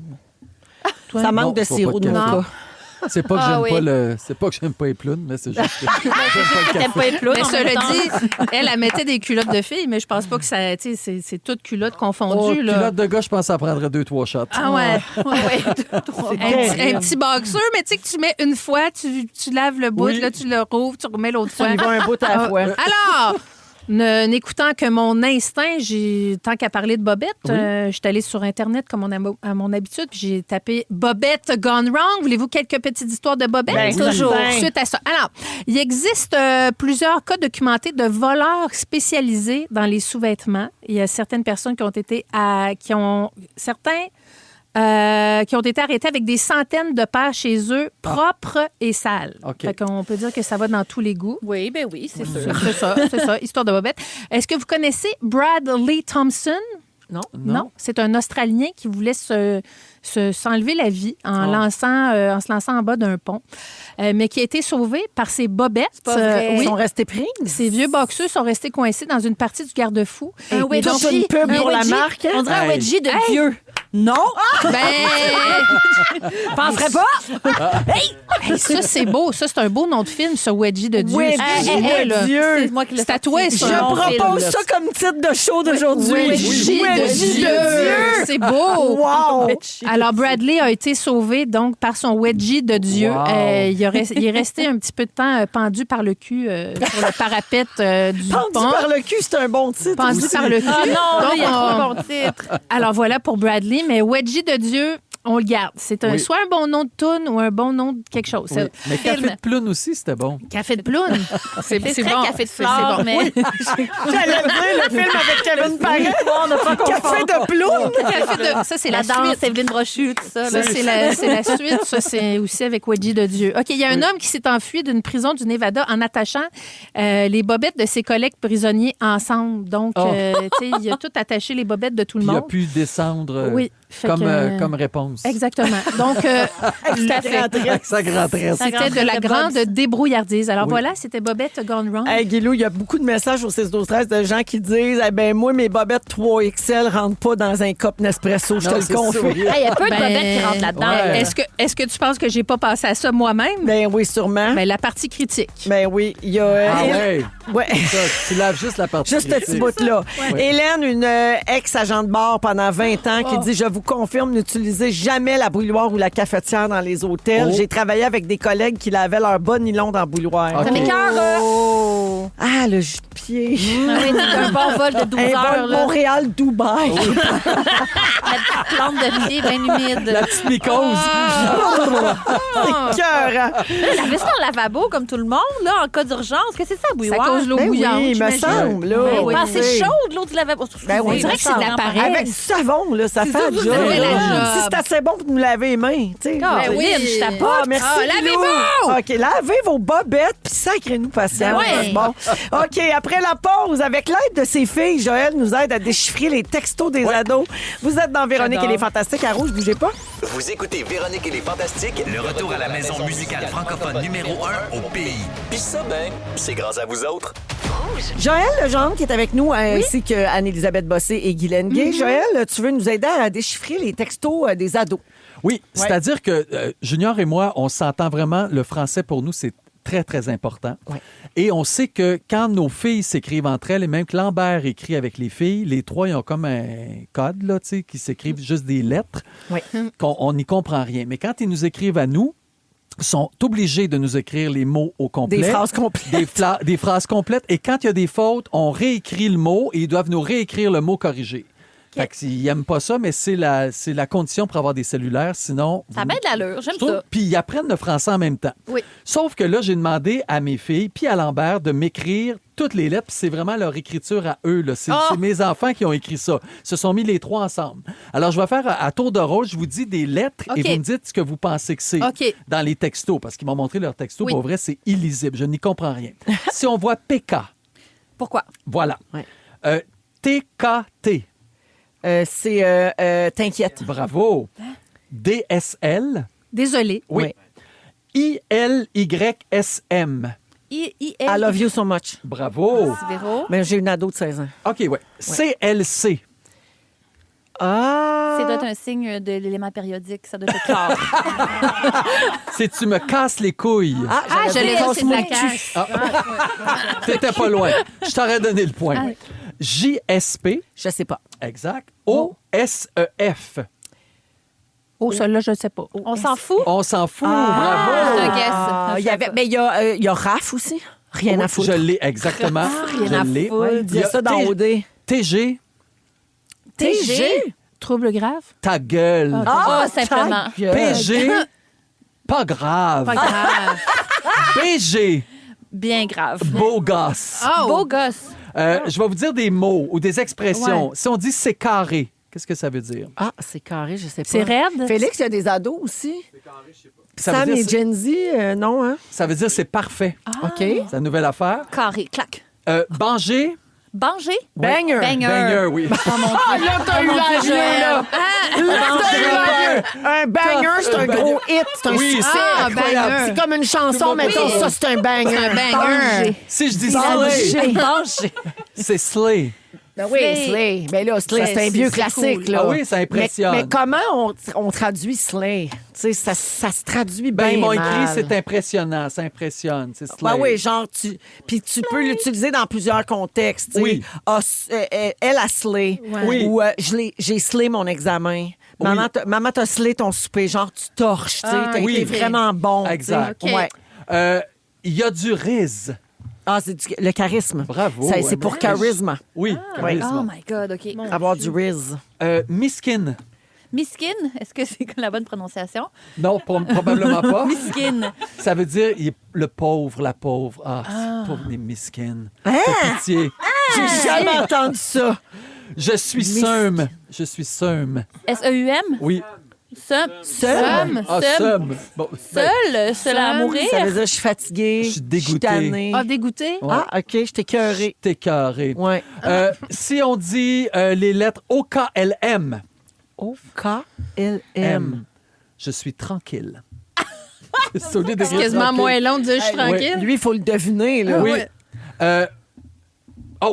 Toi? Ça manque Non, de faut sirop pas de de café. mocha. C'est pas que Ah j'aime oui. pas le. C'est pas que j'aime pas les plounes, mais c'est juste que j'aime pas le T'aimes café. pas les plots, Mais en même cela temps. dit, elle mettait des culottes de filles, mais je pense pas que ça. Tu sais, c'est toutes culottes Oh, confondues. là. culotte de gars, je pense que ça prendrait 2-3 shots. Ah ouais. Ouais. Un petit boxeur, mais tu sais que tu mets une fois, tu laves le bout, Oui. là, tu le rouvres, tu remets l'autre fois. On y va un bout à la fois. Alors, n'écoutant que mon instinct, tant qu'à parler de Bobette, je suis allée sur Internet comme à mon habitude, puis j'ai tapé Bobette Gone Wrong. Voulez-vous quelques petites histoires de Bobette? Ben, Toujours. certain. Suite à ça. Alors, il existe plusieurs cas documentés de voleurs spécialisés dans les sous-vêtements. Il y a certaines personnes qui ont été qui ont été arrêtés avec des centaines de paires chez eux, propres et sales. OK. Fait qu'on peut dire que ça va dans tous les goûts. Oui, ben oui, c'est sûr. C'est ça, histoire de Bobette. Est-ce que vous connaissez Bradley Thompson? Non. Non. C'est un Australien qui voulait s'enlever la vie en se lançant en bas d'un pont, mais qui a été sauvé par ses bobettes. pas vrai. Ils Oui. sont restés pris. Ces vieux boxeux sont restés coincés dans une partie du garde-fou. Un Ils ont wedgie. une pub Un pour la wedgie. marque. On dirait un Hey. wedgie de Dieu. Non, Ben, penserais pas. hey, ça, c'est beau. Ça, c'est un beau nom de film, ce Wedgie de Dieu. Wedgie Excusez-moi, là. Dieu. C'est moi qui l'ai C'est tatoué, sorti. ça. Je Mon propose film. ça comme titre de show d'aujourd'hui. Wedgie de Dieu. C'est beau. Wow! Alors, Bradley a été sauvé donc par son wedgie de Dieu. Wow. Il est resté un petit peu de temps pendu par le cul sur le parapet du Pendu pont. par le cul, c'est un bon titre. Pendu aussi. par le cul. Ah non, Donc, il y a trop de bons titres. alors voilà pour Bradley, mais wedgie de Dieu, On le garde. C'est Oui. soit un bon nom de toune ou un bon nom de quelque chose. Oui. Mais Film. Café de Ploune aussi, c'était bon. Café de Ploune. C'est très bon. café de C'est flore, bon. mais... J'allais dire le film avec Kevin Parent. Café de Ploune. Café de... Ça, c'est La la danse, suite. Evelyne Brochu, tout ça. Ça, là. c'est la suite. Ça, c'est aussi avec Wedgie de Dieu. OK, il y a un homme qui s'est enfui d'une prison du Nevada en attachant les bobettes de ses collègues prisonniers ensemble. Donc, Oh. tu sais, il a tout attaché les bobettes de tout le Puis il a monde. pu descendre Oui. Fait comme, que- comme réponse. Exactement. Donc, tout à fait. Avec sa grande tresse. C'était de la grande débrouillardise. Alors Oui. voilà, c'était Bobette Gone Wrong. Hey, Guilou, il y a beaucoup de messages au 6-12-13 de gens qui disent eh ben moi, mes bobettes 3XL rentrent pas dans un cup Nespresso, je te Non, le c'est confirme. sûr. Il y a peu de Ben, bobettes qui rentrent là-dedans. ouais. Est-ce que tu penses que j'ai pas pensé à ça moi-même? Ben oui, sûrement. Ben, la partie critique. Ben oui, il y a... Ah ouais. Ouais. Ça, tu laves juste la partie. Juste ce petit critique. bout-là. Ouais. Hélène, une ex-agent de bar pendant 20 ans, qui dit « Je vous confirme, n'utilisez jamais la bouilloire ou la cafetière dans les hôtels. Oh. J'ai travaillé avec des collègues qui lavaient leur bas nylon dans la bouilloire. OK. Ça m'écoeure. Oh. Ah, le jus de pied. Ah oui, c'est un bon vol de 12 Un heures. vol Là. Montréal-Dubaï. La petite plante de pied bien humide. La petite mycose. C'est cœur. Laver ça dans le lavabo comme tout le monde, là, en cas d'urgence. Qu'est-ce que c'est ça, Ça bouilloire? cause l'eau Ben bouillante. oui, il me j'imagine. semble. Là, Ben oui. pas assez chaude, l'eau du lavabo. Ben oui, On dirait que c'est de la paresse. Avec du savon, là, ça fait le job. fait la là. job. Si c'est assez bon pour nous laver les mains, tu sais. Ah, Ben oui. Lynn, je tape Ah, merci. Ah, Guilou. lavez-vous! OK, lavez vos bobettes, puis sacrez-nous patience. Ben ouais. Bon. OK, après la pause, avec l'aide de ses filles, Joël nous aide à déchiffrer les textos des ados. Vous êtes dans Véronique et les Fantastiques à Rouge, bougez pas. Vous écoutez Véronique et les Fantastiques, le retour à la maison musicale francophone numéro 1 au pays. Puis ça, ben, c'est grâce à vous autres. Joël Legendre qui est avec nous, ainsi que Anne-Élisabeth Bossé et Guylaine Gay. Joël, tu veux nous aider à déchiffrer les textos des ados. Oui, c'est-à-dire que Junior et moi, on s'entend vraiment. Le français, pour nous, c'est très, très important. Ouais. Et on sait que quand nos filles s'écrivent entre elles, et même que Lambert écrit avec les filles, les trois, ils ont comme un code, là, tu sais, qui s'écrivent juste des lettres, Oui. qu'on n'y comprend rien. Mais quand ils nous écrivent à nous, ils sont obligés de nous écrire les mots au complet. Des phrases complètes. Des phrases complètes. Et quand il y a des fautes, on réécrit le mot et ils doivent nous réécrire le mot corrigé. Fait que s'ils n'aiment pas ça, mais c'est la condition pour avoir des cellulaires. Sinon. Ça a bien de l'allure, j'aime Je trouve- ça. Puis ils apprennent le français en même temps. Oui. Sauf que là, j'ai demandé à mes filles puis à Lambert de m'écrire toutes les lettres. Puis c'est vraiment leur écriture à eux. Là. C'est mes enfants qui ont écrit ça. Ils se sont mis les trois ensemble. Alors, je vais faire à tour de rôle. Je vous dis des lettres OK. et vous me dites ce que vous pensez que c'est OK. dans les textos. Parce qu'ils m'ont montré leurs textos. Oui. Pour vrai, c'est illisible. Je n'y comprends rien. Si on voit PK, Pourquoi? voilà. Ouais. TKT, C'est T'inquiète. bravo. DSL, Désolée. oui. ILYSM, I love you so much. bravo. Véro. Mais j'ai une ado de 16 ans. OK, ouais. CLC, Ah! Ça doit être un signe de l'élément périodique. Ça doit être clair. c'est tu me casses les couilles. Je l'ai dit, c'est de la casse-moi le cache. T'étais pas loin. Je t'aurais donné le point. JSP, Je sais pas. exact. OSEF. Oh, celle-là, je ne sais pas. On s'en fout. On s'en fout, C'est bravo. un guess. Ah, il y avait, mais il y a RAF aussi. Rien à Oui, foutre. je l'ai, exactement. Rien à Je l'ai. foutre. Ouais, il dit ça dans OD. TG, TG? Trouble grave? ta gueule. Ah, simplement. ta gueule. PG, pas grave. Pas grave. BG, Bien grave. beau gosse. Oh! Beau gosse. Je vais vous dire des mots ou des expressions. Ouais. Si on dit c'est carré, qu'est-ce que ça veut dire? Ah, c'est carré, je sais pas. C'est raide? Félix, il y a des ados aussi. Ça veut Sam dire et c'est- Gen Z, non, hein? Ça veut dire c'est parfait. OK. C'est la nouvelle affaire. Carré. Clac. Banger, Banger. Banger. banger, oui. Ah, là, t'as eu la Dieu. là. Là, t'as eu la Un banger, c'est un gros hit. C'est un Oui, succès. c'est incroyable. C'est comme une chanson, mettons, Oui. ça, c'est un banger. Un banger. Si je dis Banger. slay, Banger. c'est slay. Ben oui, Slay. Slay. Ben là, Slay, Ouais, c'est un vieux c'est classique. cool. Là. Ah oui, ça impressionne. Mais comment on traduit Slay? Tu sais, ça se traduit bien Ben, ils m'ont mal. écrit c'est impressionnant, ça impressionne, c'est slay. Ben oui, genre, puis tu peux l'utiliser dans plusieurs contextes. tu sais. Oui. Ah, elle a slay. Oui. Ou j'ai slay mon examen. Maman t'a slay ton souper. Genre, tu torches. Tu sais, Ah, t'as oui. été vraiment bon. tu sais. Exact. OK. Ouais. Il y a du riz. Ah, c'est le charisme. Bravo. C'est pour charisme. Oui, charisme. Oh my God, OK. Avoir du riz. Miskin. Miskin, est-ce que c'est la bonne prononciation? Non, probablement pas. Miskin. Ça veut dire le pauvre, la pauvre. Ah, pauvre les miskines. Hein? Fais pitié. J'ai jamais entendu ça. Je suis seum. Je suis seum. S-E-U-M? Oui. Seum. Ah, seum. Bon, Seul à mourir. Ça veut dire je suis fatiguée. Je suis dégoûtée. tannée. Ah, dégoûté? Ouais. Ah, OK, je t'ai écœurée. T'es carré. Ouais. Si on dit les lettres O-K-L-M, O-K-L-M. je suis tranquille. C'est au lieu de C'est quasiment moins long de dire je suis tranquille. Lui, il faut le deviner, là. Oui.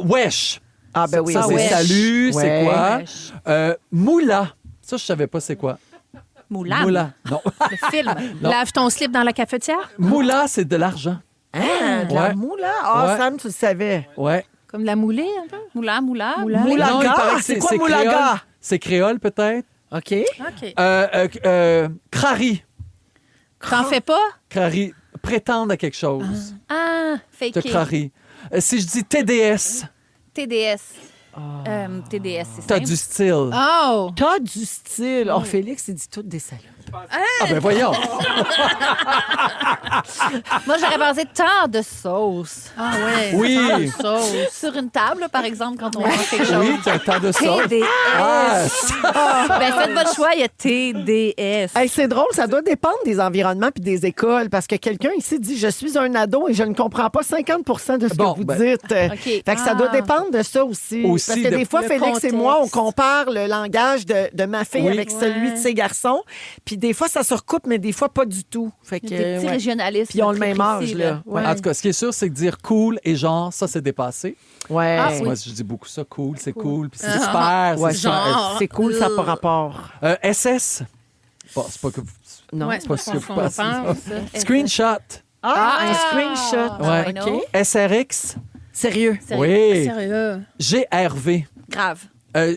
Wesh. Ah, ben oui. Ça, c'est wesh. salut, Ouais. c'est quoi? Wesh. Moula. Ça, je savais pas c'est quoi. Moulin. Moula. Non. Le film. Non. Lave ton slip dans la cafetière? Moula, c'est de l'argent. Ah, de la Ouais. moula. Ah, Ouais. Sam, tu le savais. Ouais. Comme de la moulée, un peu? Moula. Non, il Moulaga, paraît que c'est quoi moulaga? créole. C'est créole, peut-être. OK. OK. Crari. T'en fais pas? Crari. Prétendre à quelque chose. Ah, De fake. crari. Si je dis TDS, TDS. TDS, c'est t'as simple. du style. Oh! T'as du style. Oh, Félix, il dit tout des salauds. Ah, ben voyons. Moi, j'aurais pensé tant de sauce. Ah ouais. Oui. Sauce. Sur une table, par exemple, quand on mange quelque chose. Oui, t'as tant de ça. TDS. Ah, Ben, faites votre choix, il y a TDS. Hey, c'est drôle, ça doit dépendre des environnements puis des écoles parce que quelqu'un ici dit je suis un ado et je ne comprends pas 50 de ce Bon, que vous ben, dites. OK. Fait que ça doit dépendre de ça aussi. Aussi Parce que de- des fois, le Félix et contexte. moi, on compare le langage de ma fille Oui. avec celui de ses garçons. Puis des fois, ça se recoupe, mais des fois, pas du tout. Fait que, Il y a des petits ouais. régionalistes. Puis ils ont le très même âge, précis, là. Ouais. En tout cas, ce qui est sûr, c'est que dire cool et genre, ça, c'est dépassé. Ouais. Moi, je dis beaucoup ça. Cool, c'est cool. Puis c'est super. Ouais, c'est genre. c'est cool, ça n'a pas rapport. SS. Bon, c'est pas que vous... Non. Ouais, c'est pas ce que ce vous qu'on pensez. pense. Screenshot. Ah, un screenshot. Ouais. I know. OK. SRX. Sérieux. Oui. Sérieux. GRV. Grave.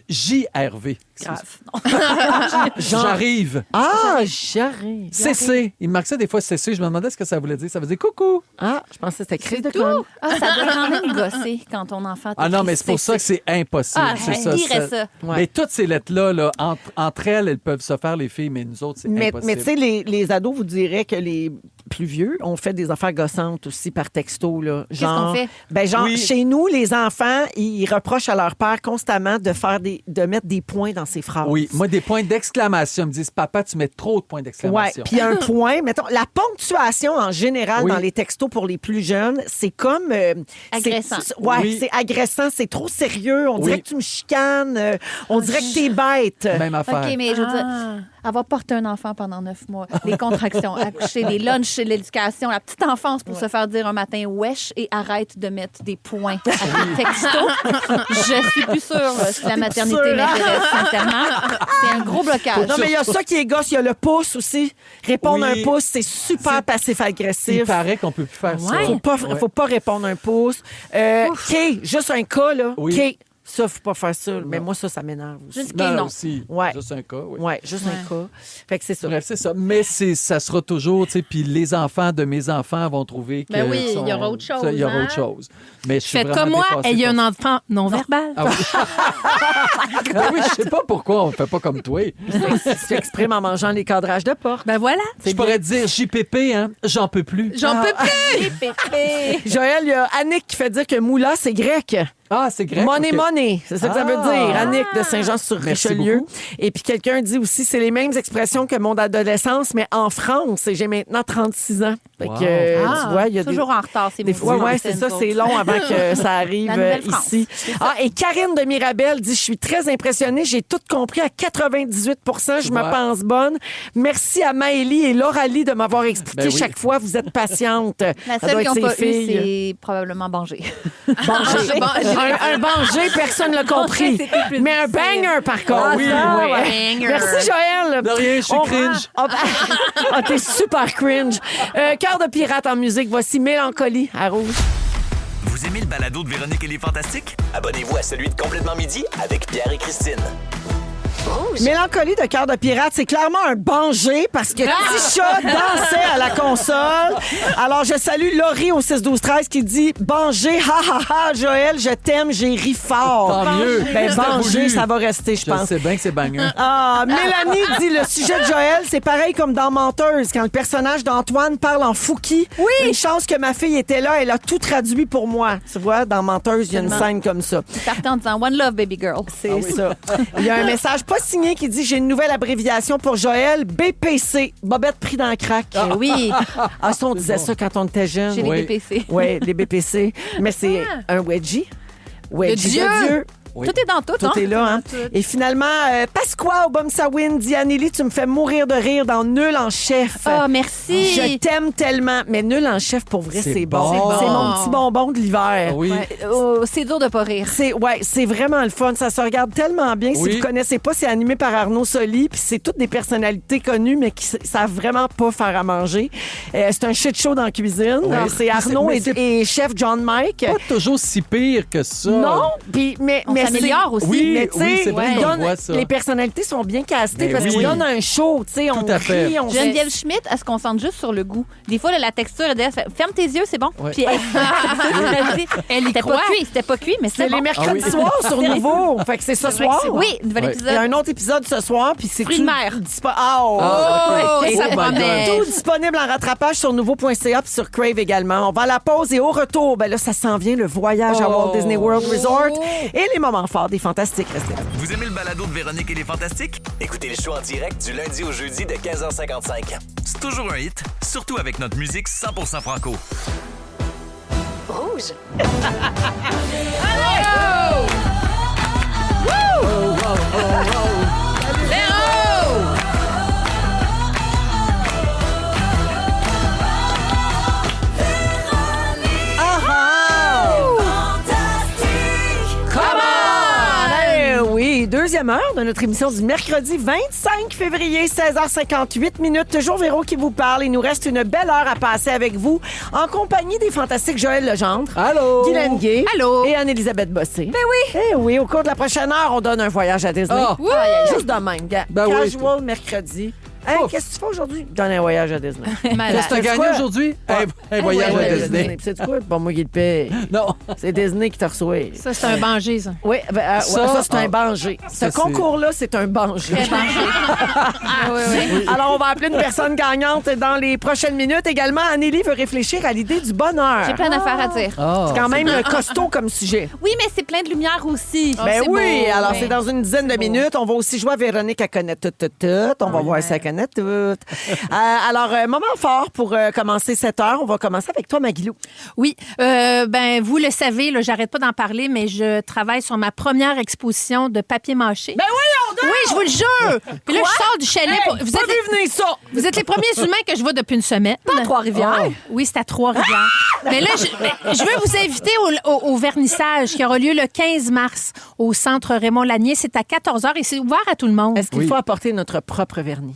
JRV. Grave. J'arrive. Ah, j'arrive. CC. Il me marque ça des fois CC. Je me demandais ce que ça voulait dire. Ça veut dire coucou. Ah, je pensais que c'était crise de conne. Ah, ça doit quand même gosser quand ton enfant Ah non, mais c'est pour ça que c'est impossible. Ah, c'est je dirais ça. Ouais. Mais toutes ces lettres-là, là, entre elles peuvent se faire, les filles, mais nous autres, c'est Mais impossible. tu sais, les ados vous diraient que les plus vieux ont fait des affaires gossantes aussi par texto. Là. Qu'est-ce qu'on fait? Ben, genre, Oui. chez nous, les enfants, ils reprochent à leur père constamment de mettre des points dans ses phrases. Oui, moi, des points d'exclamation. Ils me disent, papa, tu mets trop de points Ouais, d'exclamation. puis un point, mettons, la ponctuation en général Oui. dans les textos pour les plus jeunes, c'est comme... Agressant. Ouais, Oui. c'est agressant, c'est trop sérieux, on dirait Oui. que tu me chicanes, on dirait que t'es bête. Même affaire. OK, mais je veux dire, avoir porté un enfant pendant 9 mois, les contractions, accoucher, les lunchs, l'éducation, la petite enfance pour se faire dire un matin wesh et arrête de mettre des points à tes textos. Je suis plus sûre là, si la maternité sûre? m'intéresse, sincèrement. C'est un gros blocage. Non, mais il y a ça qui est gosse, il y a le pouce aussi. Répondre Oui. un pouce, c'est super Il passif-agressif. paraît qu'on peut plus faire ça. Faut pas répondre un pouce. K, juste un K, là. Oui. K, ça, faut pas faire ça. Mais moi, ça m'énerve aussi. Juste Non, non. aussi. Ouais. Juste un cas, oui. Ouais, juste un K. Fait que c'est ça. Bref, c'est ça. Mais ça sera toujours, tu sais, puis les enfants de mes enfants vont trouver que... Ben oui, il y aura autre chose, Il y aura hein? autre chose. Mais je suis Faites vraiment comme moi, dépassé ayez par un ça. enfant non-verbal. Ah oui. Ah oui, je sais pas pourquoi on fait pas comme toi. Tu t'exprimes en mangeant les cadrages de porte. Ben voilà. Je pourrais te dire JPP, hein, j'en peux plus. J'en peux plus. Pépé. Joël, il y a Annick qui fait dire que moula, c'est grec. Ah, c'est grec. Money, ok. money. C'est ça que ça veut Ah. dire. Annick de Saint-Jean-sur-Richelieu. beaucoup. Et puis quelqu'un dit aussi, c'est les mêmes expressions que mon adolescence, mais en France. Et j'ai maintenant 36 ans. Fait Wow. que, tu vois, il y a Toujours en retard, c'est des fois, ouais, c'est ça, c'est long avant que ça arrive La Nouvelle-France. ici. Ah, et Karine de Mirabel dit, je suis très impressionnée, j'ai tout compris à 98 je me vois. pense bonne. Merci à Maëlie et Lauralie de m'avoir expliqué Ben oui. chaque fois, vous êtes patiente. La Ça doit seule être qui n'a ses pas eu, filles. c'est probablement Bangé. Banger. Un banger, personne ne l'a compris. C'était plus Mais un difficile. banger, par contre. Ah, Oui, ça, oui. banger. Merci, Joël. De rien, je suis On- cringe. Ah, t'es super cringe. Cœur de pirate en musique. Voici Mélancolie à Rouge. Vous aimez le balado de Véronique et les Fantastiques? Abonnez-vous à celui de Complètement Midi avec Pierre et Christine. Mélancolie de cœur de pirate, c'est clairement un banger parce que petit chat dansait à la console. Alors, je salue Laurie au 6-12-13 qui dit « Banger, ha ha ha, Joël, je t'aime, j'ai ri fort. » Tant mieux. Ben, C'était banger, voulu. ça va rester, je Je pense. sais bien que c'est banger. Ah, Mélanie dit le sujet de Joël, c'est pareil comme dans Menteuse, quand le personnage d'Antoine parle en Fouki. Oui. Une chance que ma fille était là, elle a tout traduit pour moi. Tu vois, dans Menteuse, il y a une scène comme ça. Il partait en disant One Love, baby girl. C'est ça. Il y a un message pas signé qui dit j'ai une nouvelle abréviation pour Joël, BPC, Bobette pris dans le crack. Oui, Ah, ça, on disait ça quand on était jeune. j'ai les Oui. BPC. Oui, les BPC. Mais c'est un wedgie. Wedgie Dieu. de Dieu. Oui. Tout est dans tout, hein? Tout est là, hein? Et finalement, Pasqua au Bomsawin dit Anneli, tu me fais mourir de rire dans Nul en chef. Ah, merci. Je t'aime tellement. Mais Nul en chef, pour vrai, C'est c'est bon. bon. C'est mon petit bonbon de l'hiver. Oui. C'est dur de pas rire. C'est vraiment le fun. Ça se regarde tellement bien. Oui. Si vous connaissez pas, c'est animé par Arnaud Soli. Puis c'est toutes des personnalités connues, mais qui savent vraiment pas faire à manger. C'est un shit show dans la cuisine. Oui. C'est Arnaud Mais et chef John Mike. Pas toujours si pire que ça. Non, puis mais On s'améliore aussi. Oui, mais tu sais, oui, c'est vrai il qu'on donne- voit ça. les personnalités sont bien castées Ben parce oui. qu'ils donnent un show, tu sais, on Tout à fait. rit, on Geneviève Schmidt, elle se concentre juste sur le goût. Des fois, la texture, elle fait ferme tes yeux, c'est bon. Ouais. Puis elle y croit. C'était pas cuit, mais C'est c'est les bon. mercredis Ah oui. soirs sur Nouveau. Fait que c'est ce soir. Oui, nouvel Ouais. Il y a épisode. un autre épisode ce soir, puis c'est Fruits de tout mer. Oh, Et ça my promet. tout disponible en rattrapage sur nouveau.ca puis sur Crave également. On va à la pause et au retour, ben là, ça s'en vient, le voyage à Walt Disney World Resort et les moments forts des Fantastiques. Restez là. Vous aimez le balado de Véronique et les Fantastiques? Écoutez le show en direct du lundi au jeudi de 15h55. C'est toujours un hit, surtout avec notre musique 100% franco. Rouge. Oui, deuxième heure de notre émission du mercredi 25 février, 16h58 minutes. Toujours Véro qui vous parle. Il nous reste une belle heure à passer avec vous en compagnie des fantastiques Joël Legendre, Allô? Guylaine Gay Allô? et Anne-Élisabeth Bossé. Ben oui. Eh oui, au cours de la prochaine heure, on donne un voyage à Disney. Ah. Juste de même, gars. Ben oui. Casual mercredi. Hey, Ouf. qu'est-ce que tu fais aujourd'hui? Donne un voyage à Disney. Qu'est-ce que t'as gagné quoi? aujourd'hui? Un voyage à Disney. C'est quoi? Pas moi qui le paye. Non. C'est Disney qui te reçoit. Ça, c'est un banger, ça. Oui, ça, c'est un ah. banger. Ce Ça, c'est- concours-là, c'est un banger. Oui. Alors, on va appeler une personne gagnante dans les prochaines minutes. Également, Anneli veut réfléchir à l'idée du bonheur. J'ai plein d'affaires à dire. Ah. C'est quand même costaud comme sujet. Oui, mais c'est plein de lumière aussi. Ben c'est oui, beau, alors ouais. c'est dans une dizaine de minutes. On va aussi jouer à Véronique, elle connaît tout. On va voir si elle connaît tout. Alors, moment fort pour commencer cette heure. On va commencer avec toi, Maguilou. Oui, ben vous le savez, là, j'arrête pas d'en parler, mais je travaille sur ma première exposition de papier mâché. Ben voyons donc! Oui, je vous le jure! Puis là, je sors du chalet. Hey, vous, pas êtes vu venir ça! vous êtes les premiers humains que je vois depuis une semaine. Pas à Trois-Rivières. Oh. Oui, c'est à Trois-Rivières. Mais là, je veux vous inviter au vernissage qui aura lieu le 15 mars au Centre Raymond-Lanier. C'est à 14h et c'est ouvert à tout le monde. Est-ce qu'il Oui. faut apporter notre propre vernis?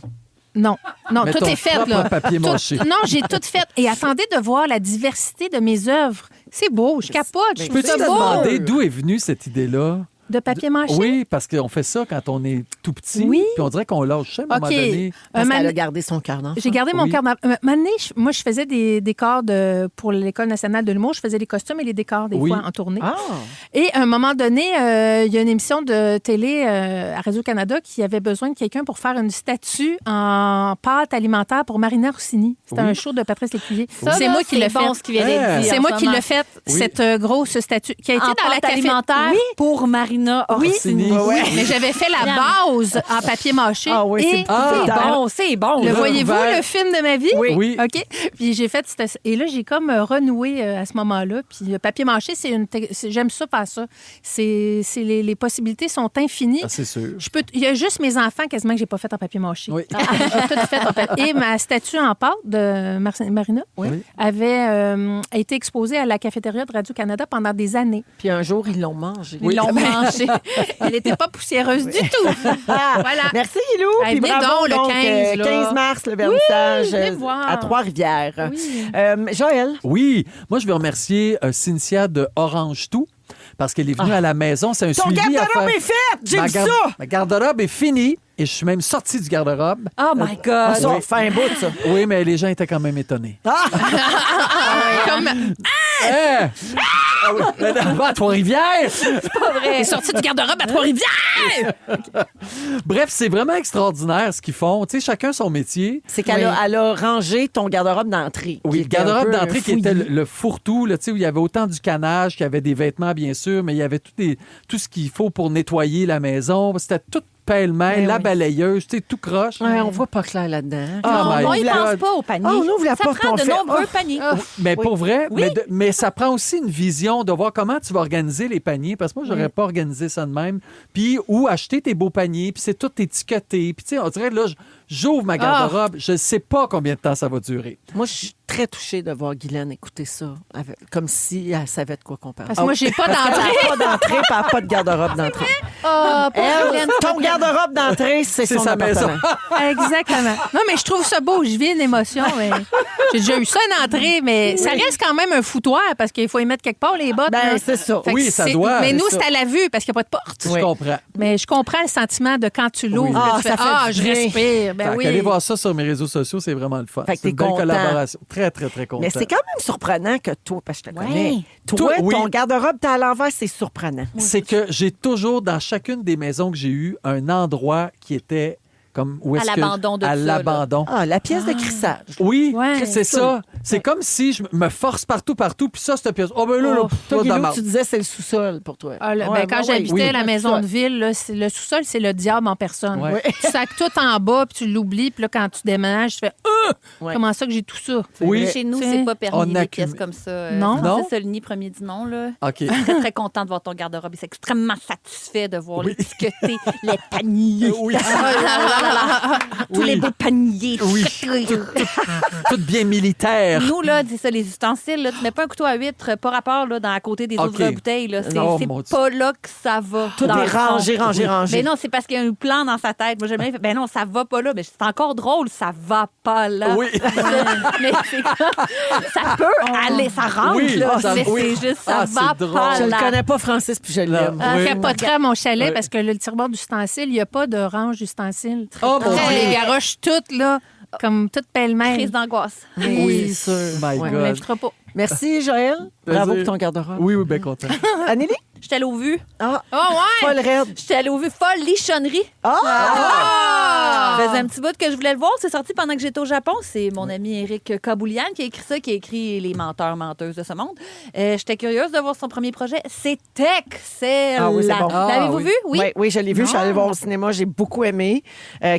Non, Mais tout ton est fait, propre là. papier Tout- mâché. Non, j'ai tout fait. Et attendez de voir la diversité de mes œuvres. C'est beau, je capote. Je trouve Peux-tu ça te beau. demander d'où est venue cette idée-là? De papier mâché? Oui, parce qu'on fait ça quand on est tout petit. Oui. Puis on dirait qu'on lâche ça à un moment OK. donné. Parce Man- qu'elle a gardé son cœur d'enfant. J'ai gardé mon Oui. cœur. Moi, je faisais des décors pour l'École nationale de l'humour. Je faisais les costumes et les décors des Oui. fois en tournée. Ah! Et à un moment donné, il y a une émission de télé à Radio-Canada qui avait besoin de quelqu'un pour faire une statue en pâte alimentaire pour Marina Rossini. C'était Oui. un show de Patrice Lécuyer. Ça, C'est là, moi qui l'ai fait. bon ce qu'il vient d'être dit C'est en moi ce qui moment. l'ai fait, Oui. cette grosse statue qui a été En dans la pâte café. alimentaire Oui, pour Marina Orsini. Orsini. Ouais. mais j'avais fait la base en papier mâché. Ah oui, c'est et Ah. C'est bon. le Là, voyez-vous, ouvert. le film de ma vie? Oui. OK. Puis j'ai fait... Et là, j'ai comme renoué à ce moment-là. Puis le papier mâché, j'aime ça faire ça. Les possibilités sont infinies. Ah, c'est sûr. Il y a juste mes enfants quasiment que j'ai pas fait en papier mâché. Oui. J'ai tout fait en papier. Et ma statue en pâte de Marina Oui. avait été exposée à la cafétéria de Radio-Canada pendant des années. Puis un jour, ils l'ont mangé. Oui. Ils l'ont mangée. Elle n'était pas poussiéreuse du tout. Voilà. Merci, Guilou. Hey, Puis venez bravo, donc, le 15, là. 15 mars, le vernissage venez voir. à Trois-Rivières. Oui. Joël? Oui, moi je veux remercier Cynthia de Orange Tout parce qu'elle est venue à la maison. C'est un Ton suivi à garde-robe faire. est faite! J'ai Ma vu gar- ça! Ma garde-robe est finie et je suis même sorti du garde-robe. Oh my Ah, God! ça, on fait un bout, ça. Oui, mais les gens étaient quand même étonnés. Comme Hein? Ah oui. Mais d'abord, à Trois-Rivières! elle est sortie du garde-robe à Trois-Rivières. Bref, c'est vraiment extraordinaire ce qu'ils font. Tu sais, chacun son métier. C'est qu'elle elle a rangé ton garde-robe d'entrée. Oui, qui le était un garde-robe peu d'entrée qui fouillis. était le fourre-tout, là, tu sais, où il y avait autant du canage, qu'il y avait des vêtements, bien sûr, mais il y avait tout ce qu'il faut pour nettoyer la maison. C'était tout pêle-mêle, Ben la oui. balayeuse, tu sais, tout croche. Ouais, on voit pas clair là-dedans. Ah, Non, my on y God. pense pas au panier. Oh, on ouvre la ça porte, prend on de fait, nombreux oh. paniers. Mais pour vrai, Oui. mais ça prend aussi une vision de voir comment tu vas organiser les paniers, parce que moi, j'aurais pas organisé ça de même. Puis, où acheter tes beaux paniers, puis c'est tout étiqueté. Puis, tu sais, on dirait, là, j'ouvre ma garde-robe, je sais pas combien de temps ça va durer. Moi, je suis très touchée de voir Guylaine écouter ça, comme si elle savait de quoi qu'on parle. Parce que moi, j'ai pas Parce qu'elle d'entrée. a pas d'entrée, puis elle a pas de garde-robe d'entrée. Oh, Elle, ton garde-robe d'entrée, c'est C'est son sa maison. appartement. Exactement. Non, mais je trouve ça beau. Je vis une émotion. Mais... J'ai déjà eu ça, une entrée, mais ça reste quand même un foutoir parce qu'il faut y mettre quelque part, les bottes. Ben, là. c'est ça. Fait que Oui, ça c'est- doit, Mais c'est nous, ça. c'est à la vue parce qu'il n'y a pas de porte. Je comprends. Mais je comprends le sentiment de quand tu l'ouvres. Oui. là, Ah, tu ça fais, fait du je bien. respire. Ben Fait oui. qu'allez voir ça sur mes réseaux sociaux, c'est vraiment le fun. Fait que C'est t'es une belle content. collaboration. Très, très, très content. Mais c'est quand même surprenant que toi, parce que je te Ouais. connais, toi, Toi, oui. ton garde-robe, t'es à l'envers, c'est surprenant. C'est que j'ai toujours, dans chacune des maisons que j'ai eues, un endroit qui était comme... Où est-ce À que- l'abandon de À ça, là. l'abandon. Ah, la pièce de crissage. Oui, Ouais. c'est ça. C'est comme si je me force partout, puis ça, cette pièce. Oh, ben là, Toi, toi, Guilou, dans ma- tu disais c'est le sous-sol pour toi. Ah, Ouais, quand ben j'habitais oui. à la Oui. maison de ville, là, le sous-sol, c'est le diable en personne. Ouais. Tu sacs tout en bas, puis tu l'oublies, puis là, quand tu déménages, tu fais Ouais. comment ça que j'ai tout ça? Oui. Chez nous, C'est- c'est pas permis, On des accumule. pièces comme ça. Non? Francis Soligny, premier du nom, là. OK. Très, très content de voir ton garde-robe. Il est extrêmement satisfait de voir l'étiqueté, les paniers. Oui. Oh là là là là. Tous Oui. les beaux paniers. Oui. Tout bien militaire. Nous, là, dis ça, les ustensiles, là, tu mets pas un couteau à huître par rapport là, dans à côté des OK. autres bouteilles. Là. C'est Non, c'est mon Dieu. pas là que ça va. Tout dans est le fond. rangé, rangé, rangé. Mais non, c'est parce qu'il y a un plan dans sa tête. Moi, j'aime bien. Ben non, ça va pas là. Mais c'est encore drôle, ça va pas là. Oui. Mais c'est ça peut aller, ça rentre Oui, là. ça- Mais oui. c'est juste, ça Ah, va c'est drôle. pas Je le là. connais pas, Francis, puis je l'aime. Ah, Oui. capoterais à mon chalet Ouais. parce que le tiroir d'ustensiles, il n'y a pas de range d'ustensiles. Oh, mon On Dieu. les garoche toutes, là, comme toutes pêle-mêle. Crise d'angoisse. Oui, sûr. My Ouais. On God. l'invitera pas. Merci, Joël. Bravo Plaisir. pour ton garde-robe. Oui, oui, bien content. Anneli? J'étais allée au vu. Ah, Oh, ouais! Paul Red. J'étais allée au vu folle lichonnerie. Ah! Ça faisait un petit bout que je voulais le voir. C'est sorti pendant que j'étais au Japon. C'est mon ami Eric Kaboulian qui a écrit ça, qui a écrit Les menteurs, menteuses de ce monde. J'étais curieuse de voir son premier projet. C'est excellent. Ah oui, c'est bon. L'avez-vous oui. vu? Oui. Oui, je l'ai vu. Je suis allée voir au cinéma. J'ai beaucoup aimé.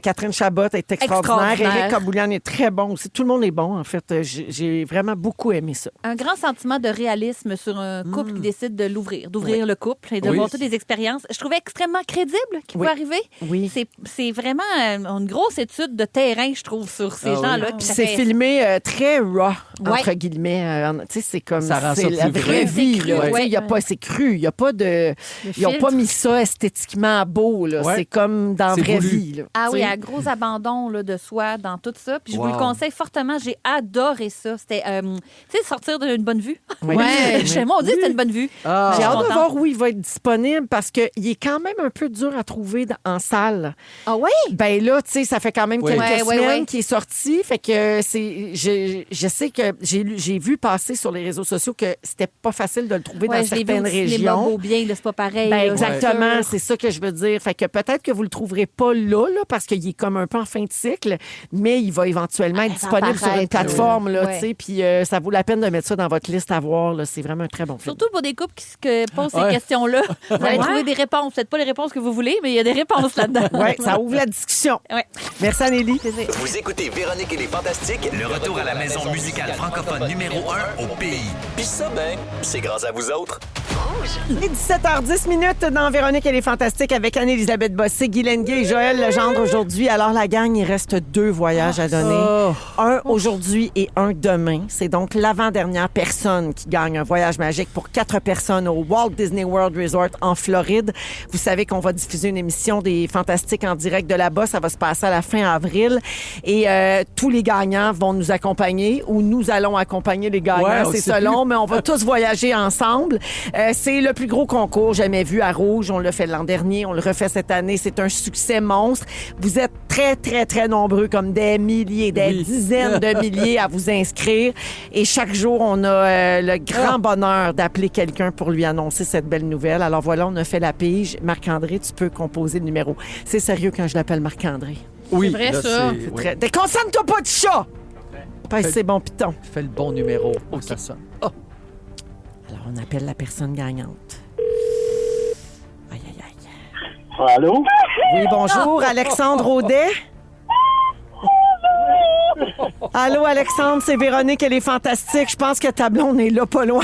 Catherine Chabot est extraordinaire. Extraordinaire. Éric Kaboulian est très bon aussi. Tout le monde est bon, en fait. J'ai vraiment beaucoup aimé ça. Un grand sentiment de réalisme sur un couple qui décide de d'ouvrir le couple et de Oui. voir toutes les expériences. Je trouvais extrêmement crédible qui Oui. peut arriver. Oui. C'est vraiment une grosse étude de terrain, je trouve, sur ces Ah oui. gens-là. Puis ça c'est fait- filmé très raw, Ouais. entre guillemets. Tu sais, c'est comme Ça rend c'est ça la plus vraie vrai. vie. C'est là. cru, Tu sais, ouais. il y a pas, c'est cru. Il y a pas de. Ils n'ont filtre. pas mis ça esthétiquement beau. Là. Ouais. C'est comme dans la C'est vraie voulu. vie. Là. Ah Tu oui, sais. un gros abandon là, de soi dans tout ça. Puis je vous Wow. le conseille fortement. J'ai adoré ça. C'était, tu sais, sortir d'une bonne vue. Oui. Ouais. Chez moi, on dit que c'était une bonne vue. Ah. J'ai Je suis hâte de contente. voir où il va être disponible parce qu'il est quand même un peu dur à trouver en salle. Ah oui? Ben là, tu sais, ça fait quand même Oui. quelques Ouais, ouais, semaines ouais. qu'il est sorti. Fait que je sais que j'ai vu passer sur les réseaux sociaux que c'était pas facile de le trouver Ouais, dans je l'ai vu certaines au cinéma régions. Beaubien, là, c'est pas pareil. Ben là. exactement, Ouais. c'est ça que je veux dire. Fait que peut-être que vous le trouverez pas là, parce qu'il est comme un peu en fin de cycle, mais il va éventuellement être ça va disponible sur une apparaître, plateforme, là, ouais. tu sais. Puis ça vaut la peine de mettre ça dans votre liste à voir. Là. C'est vraiment un très bon film. Surtout pour des couples qui se posent ces Ouais. questions-là. Vous allez Ouais. trouver des réponses. Peut-être pas les réponses que vous voulez, mais il y a des réponses là-dedans. Oui, ça ouvre la discussion. Ouais. Merci, Anneli. Vous écoutez Véronique et les Fantastiques, le retour à la maison musicale francophone numéro 1 au pays. Puis ça, ben, c'est grâce à vous autres. Il est 17h10 minutes dans Véronique et les Fantastiques avec Anne-Élisabeth Bossé, Guy Lenguet et Joël Legendre aujourd'hui. Alors, la gang, il reste 2 voyages à donner. Oh. Un aujourd'hui et un demain. C'est donc l'avant-dernière personne qui gagne un voyage magique pour 4 personnes au Walt Disney World Resort en Floride. Vous savez qu'on va diffuser une émission des Fantastiques en direct de là-bas. Ça va se passer passer à la fin avril. Et tous les gagnants vont nous accompagner ou nous allons accompagner les gagnants. Ouais, c'est selon, mais on va tous voyager ensemble. C'est le plus gros concours jamais vu à Rouge. On l'a fait l'an dernier, on le refait cette année. C'est un succès monstre. Vous êtes très, très, très nombreux, comme des milliers, des dizaines de milliers à vous inscrire. Et chaque jour, on a le grand bonheur d'appeler quelqu'un pour lui annoncer cette belle nouvelle. Alors voilà, on a fait la pige. Marc-André, tu peux composer le numéro. C'est sérieux quand je l'appelle Marc-André. Oui, C'est vrai, là, ça. c'est- oui. Très... Déconcentre-toi pas du chat! Pèse c'est bon piton. Fais le bon numéro. Oh, ça sonne. Oh. Alors, on appelle la personne gagnante. Aïe, aïe, aïe. Allô? Oui, bonjour, Alexandre Audet. Allô, Alexandre, c'est Véronique, elle est fantastique. Je pense que ta blonde est là, pas loin.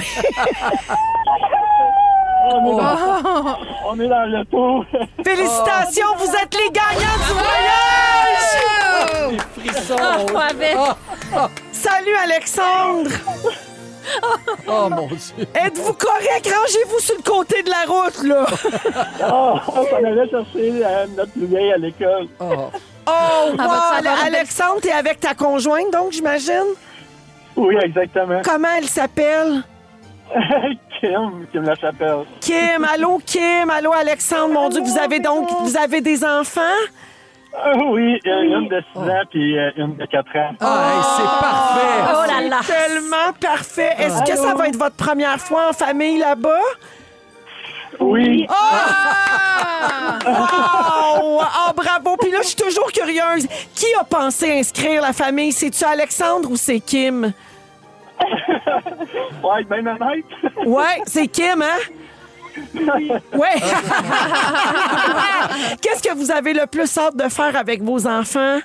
On est dans le tour. Félicitations, vous êtes les gagnants du voyage! Frissons. Salut, Alexandre! Oh, mon Dieu. Êtes-vous correct? Rangez-vous sur le côté de la route, là. On allait chercher notre plus vieille à l'école. Oh, wow! va-tu avoir une Alexandre, t'es avec ta conjointe, donc, j'imagine? Oui, exactement. Comment elle s'appelle? Kim la chapelle. Kim, allô, Alexandre, mon Dieu, vous avez des enfants? Oui, une de 6 ans puis une de 4 ans. Ah, hey, c'est parfait. Oh là là! Tellement parfait. Est-ce que ça va être votre première fois en famille là-bas? Oui. Oh, bravo. Puis là, je suis toujours curieuse. Qui a pensé inscrire la famille? C'est-tu Alexandre ou c'est Kim? Ouais, ben honnête. Ouais, c'est Kim, hein? Ouais. Qu'est-ce que vous avez le plus hâte de faire avec vos enfants?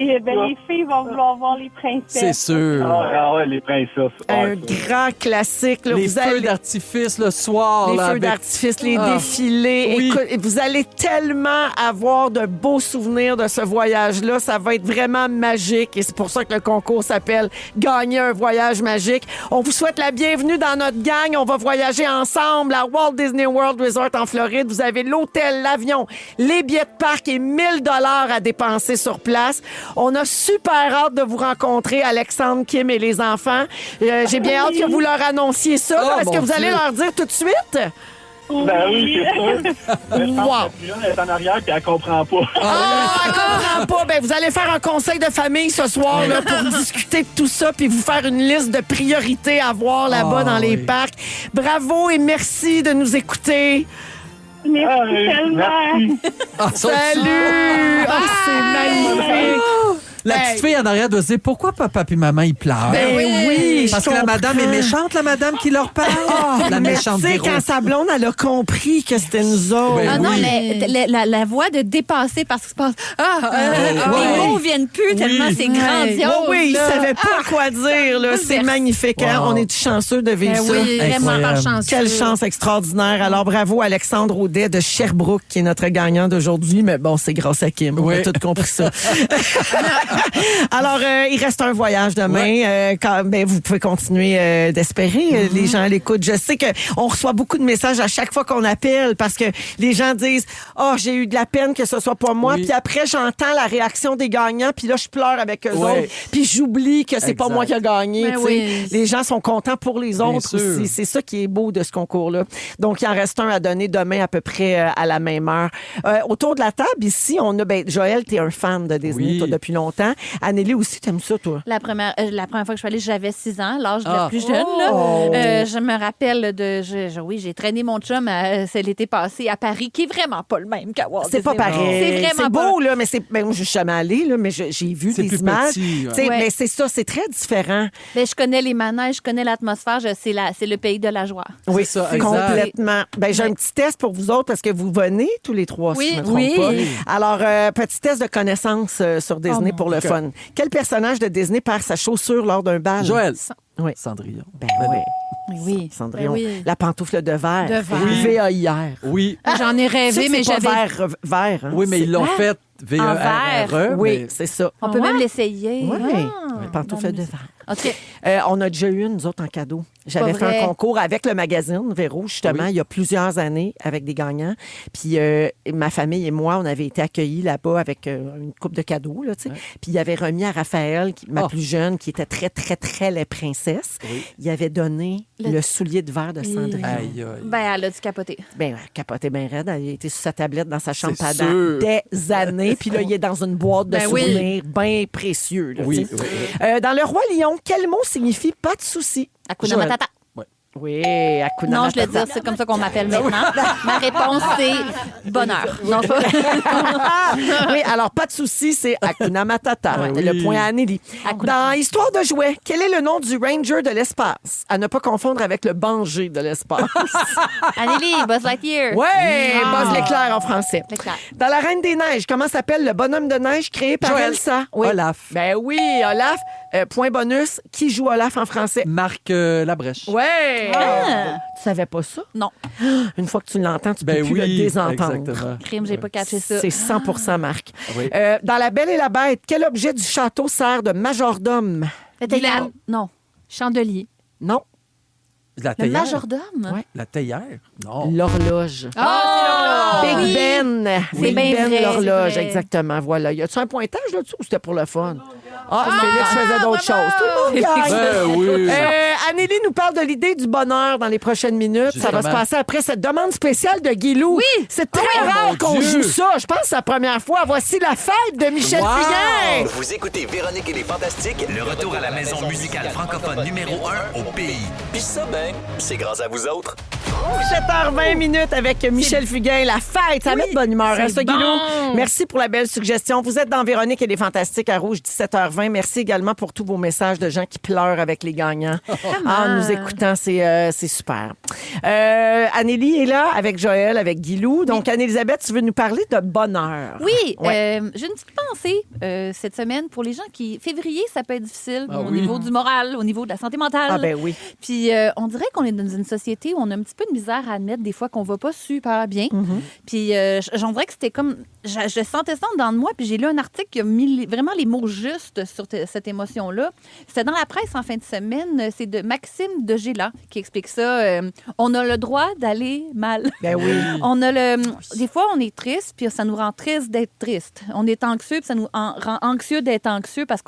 Et les filles vont vouloir voir les princesses. C'est sûr. Ah ouais, les princesses. Un grand classique. Là. Les Vous feux allez- d'artifice le soir. Les là, feux avec- d'artifice, les Ah. défilés. Oui. Écoute, vous allez tellement avoir de beaux souvenirs de ce voyage-là. Ça va être vraiment magique. Et c'est pour ça que le concours s'appelle Gagner un voyage magique. On vous souhaite la bienvenue dans notre gang. On va voyager ensemble à Walt Disney World Resort en Floride. Vous avez l'hôtel, l'avion, les billets de parc et 1 000 $ à dépenser sur place. On a super hâte de vous rencontrer, Alexandre, Kim et les enfants. J'ai bien hâte que vous leur annonciez ça. Oh, Est-ce que mon vous allez Dieu. leur dire tout de suite? Ben oui, c'est sûr. Je pense Wow. que la plus jeune, elle est en arrière puis elle comprend pas. Ah, elle comprend pas. Ben, vous allez faire un conseil de famille ce soir là, pour discuter de tout ça puis vous faire une liste de priorités à voir là-bas Ah, dans les oui. parcs. Bravo et merci de nous écouter. Merci tellement. Merci. Ah, sont- Salut! Ah, c'est magnifique! La petite fille en arrière doit se dire pourquoi papa et maman ils pleurent. Ben oui, Parce je que la madame est comprends. méchante, la madame qui leur parle. La Mais méchante tu sais, Véro. quand sa blonde, elle a compris que c'était nous autres. Ben Ah non, oui. la voix de dépasser parce que se passe. ouais. Les mots viennent plus tellement c'est grandiose. Oh oui, il là. savait pas quoi dire. Là. C'est magnifique. Hein? Wow. On est chanceux de vivre Ben ça. oui, vraiment Incroyable. par chance. Quelle chance extraordinaire. Alors, bravo Alexandre Audet de Sherbrooke, qui est notre gagnant d'aujourd'hui. Mais bon, c'est grâce à Kim. On Oui. a tout compris ça. Alors, il reste un voyage demain. Vous pouvez continuer d'espérer. Les gens à l'écoute. Je sais qu'on reçoit beaucoup de messages à chaque fois qu'on appelle parce que les gens disent « Oh, j'ai eu de la peine que ce soit pas moi. Oui. Puis après, j'entends la réaction des gagnants. Puis là, je pleure avec eux Ouais. autres. Puis j'oublie que c'est pas Exact. moi qui a gagné. Ben tu sais. oui. Les gens sont contents pour les Bien autres sûr. aussi. C'est ça qui est beau de ce concours-là. Donc, il en reste un à donner demain à peu près à la même heure. Autour de la table, ici, on a... Joël, t'es un fan de Disney Oui. toi, depuis longtemps. Anneli aussi, t'aimes ça, toi? La première fois que je suis allée, j'avais 6 ans, l'âge de Ah. la plus jeune. Là. Oh. Je me rappelle de... Oui, j'ai traîné mon chum c'est l'été passé à Paris, qui est vraiment pas le même qu'à Walt C'est pas Disney. pareil. C'est vraiment C'est pas- beau, là, mais c'est... Ben, je suis jamais allée, là, mais j'ai vu C'est des plus images. petit, ouais. Tu sais, Ouais. Mais c'est ça, c'est très différent. Ben, je connais les manèges, je connais l'atmosphère, c'est le pays de la joie. Oui, C'est ça, exact. complètement. Ben, j'ai un petit test pour vous autres parce que vous venez tous les trois, si Oui, je me trompe oui. pas. Oui. Alors, petit test de connaissance sur Disney mon pour le fun. Quel personnage de Disney perd sa chaussure lors d'un bal? Joël. Oui. Cendrillon. Ben oui. Oui. Cendrillon. Ben oui. La pantoufle de verre. De verre. Oui. VAIR. Oui. J'en ai rêvé, mais c'est pas j'avais. vert, hein? Oui, mais ils l'ont fait En VERRE. Oui, mais- c'est ça. On peut même l'essayer. Oui, Ah. la pantoufle de verre. OK. On a déjà eu une, nous autres, en cadeau. J'avais Pas fait vrai. un concours avec le magazine Véro, justement, il y a plusieurs années, avec des gagnants. Puis ma famille et moi, on avait été accueillis là-bas avec une coupe de cadeaux, là, tu sais. Puis il avait remis à Raphaël, ma plus jeune, qui était très, très, très les princesses. Il avait donné le soulier de verre de Cendrillon. Aïe, aïe. Ben, elle a dû capoter. Ben, elle capotait bien raide. Elle était sur sa tablette dans sa chambre C'est pendant sûr. des années. Puis là, il est dans une boîte de Ben oui. souvenirs bien précieux. Là, Oui, tu sais. oui. Dans Le Roi Lion, quel mot signifie pas de souci? Hakuna Joël. Matata. Oui, Hakuna Non, je Matata. le dire, c'est comme ça qu'on m'appelle maintenant. Ma réponse, c'est bonheur. Non, pas. Oui, alors pas de souci, c'est Hakuna Matata. oui. Le point à Anneli. Hakuna. Dans Histoire de jouets, quel est le nom du Ranger de l'espace? À ne pas confondre avec le Banger de l'espace. Anneli, Buzz Lightyear. Oui, Buzz l'éclair en français. L'éclair. Dans La Reine des Neiges, comment s'appelle le bonhomme de neige créé par Joël. Elsa? Olaf. Ben oui, Olaf. Point bonus, qui joue Olaf en français? Marc Labrèche. Ouais. Ah. Tu savais pas ça? Non. Une fois que tu l'entends, tu peux Ben plus le oui, désentendre. exactement. Crime, j'ai pas catché ça. C'est 100% Marc. Oui. Dans La Belle et la Bête, quel objet du château sert de majordome? Dylan. Non. Chandelier. Non, La Le théière. majordome. Ouais. La théière? Non. l'horloge. Ah, c'est Big Ben. C'est Big bien Ben, vrai, l'horloge, c'est vrai. exactement. Voilà. Y a-tu un pointage là-dessus ou c'était pour le fun? Ah, Félix faisait d'autres choses. Tout le monde gagne. Ben oui. Anneli nous parle de l'idée du bonheur dans les prochaines minutes. Ça va se Justement. passer après cette demande spéciale de Guilou. Oui. C'est très rare mon qu'on Dieu. joue ça. Je pense que c'est la première fois. Voici la fête de Michel Wow. Fugain. Vous écoutez Véronique et les Fantastiques, le retour à la maison musicale francophone numéro 1 au pays. Puis ça, ben, c'est grâce à vous autres. 7h20 minutes avec Michel Fugain. La fête, ça met de bonne humeur. Hein, ça, Guilou? Merci pour la belle suggestion. Vous êtes dans Véronique et les Fantastiques à Rouge, 17h20. Merci également pour tous vos messages de gens qui pleurent avec les gagnants. En nous écoutant, c'est super. Anneli est là avec Joël, avec Guilou. Donc, Anne-Élisabeth, tu veux nous parler de bonheur? Oui, Ouais. j'ai une petite pensée cette semaine pour les gens qui... Février, ça peut être difficile Ah au oui. niveau du moral, au niveau de la santé mentale. Ah ben oui. Puis on dirait qu'on est dans une société où on a un petit peu de misère à admettre des fois qu'on va pas super bien. Puis j'en dirais que c'était comme... Je sentais ça dans de moi, puis j'ai lu un article qui a mis vraiment les mots justes sur cette émotion-là. C'était dans la presse en fin de semaine. C'est de Maxime de Géla qui explique ça. On a le droit d'aller mal. Ben oui. On a le... Des fois, on est triste, puis ça nous rend triste d'être triste. On est anxieux, puis ça nous rend anxieux d'être anxieux parce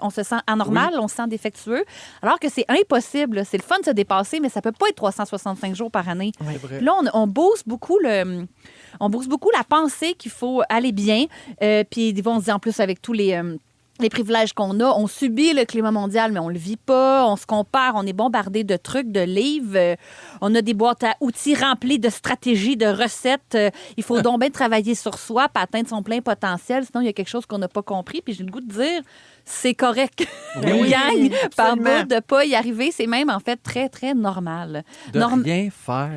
on se sent anormal, on se sent défectueux. Alors que c'est impossible. C'est le fun de se dépasser, mais ça peut pas être 365 jours par année. vrai. Là, on booste beaucoup on booste beaucoup la pensée qu'il faut aller bien. Puis des fois, on se dit en plus avec tous les privilèges qu'on a, on subit le climat mondial, mais on le vit pas, on se compare, on est bombardé de trucs, de livres, on a des boîtes à outils remplies de stratégies, de recettes. Il faut donc bien travailler sur soi pour atteindre son plein potentiel, sinon il y a quelque chose qu'on n'a pas compris. Puis j'ai le goût de dire, c'est correct. On gagne par absolument. bout de pas y arriver. C'est même en fait très, très normal. De rien faire.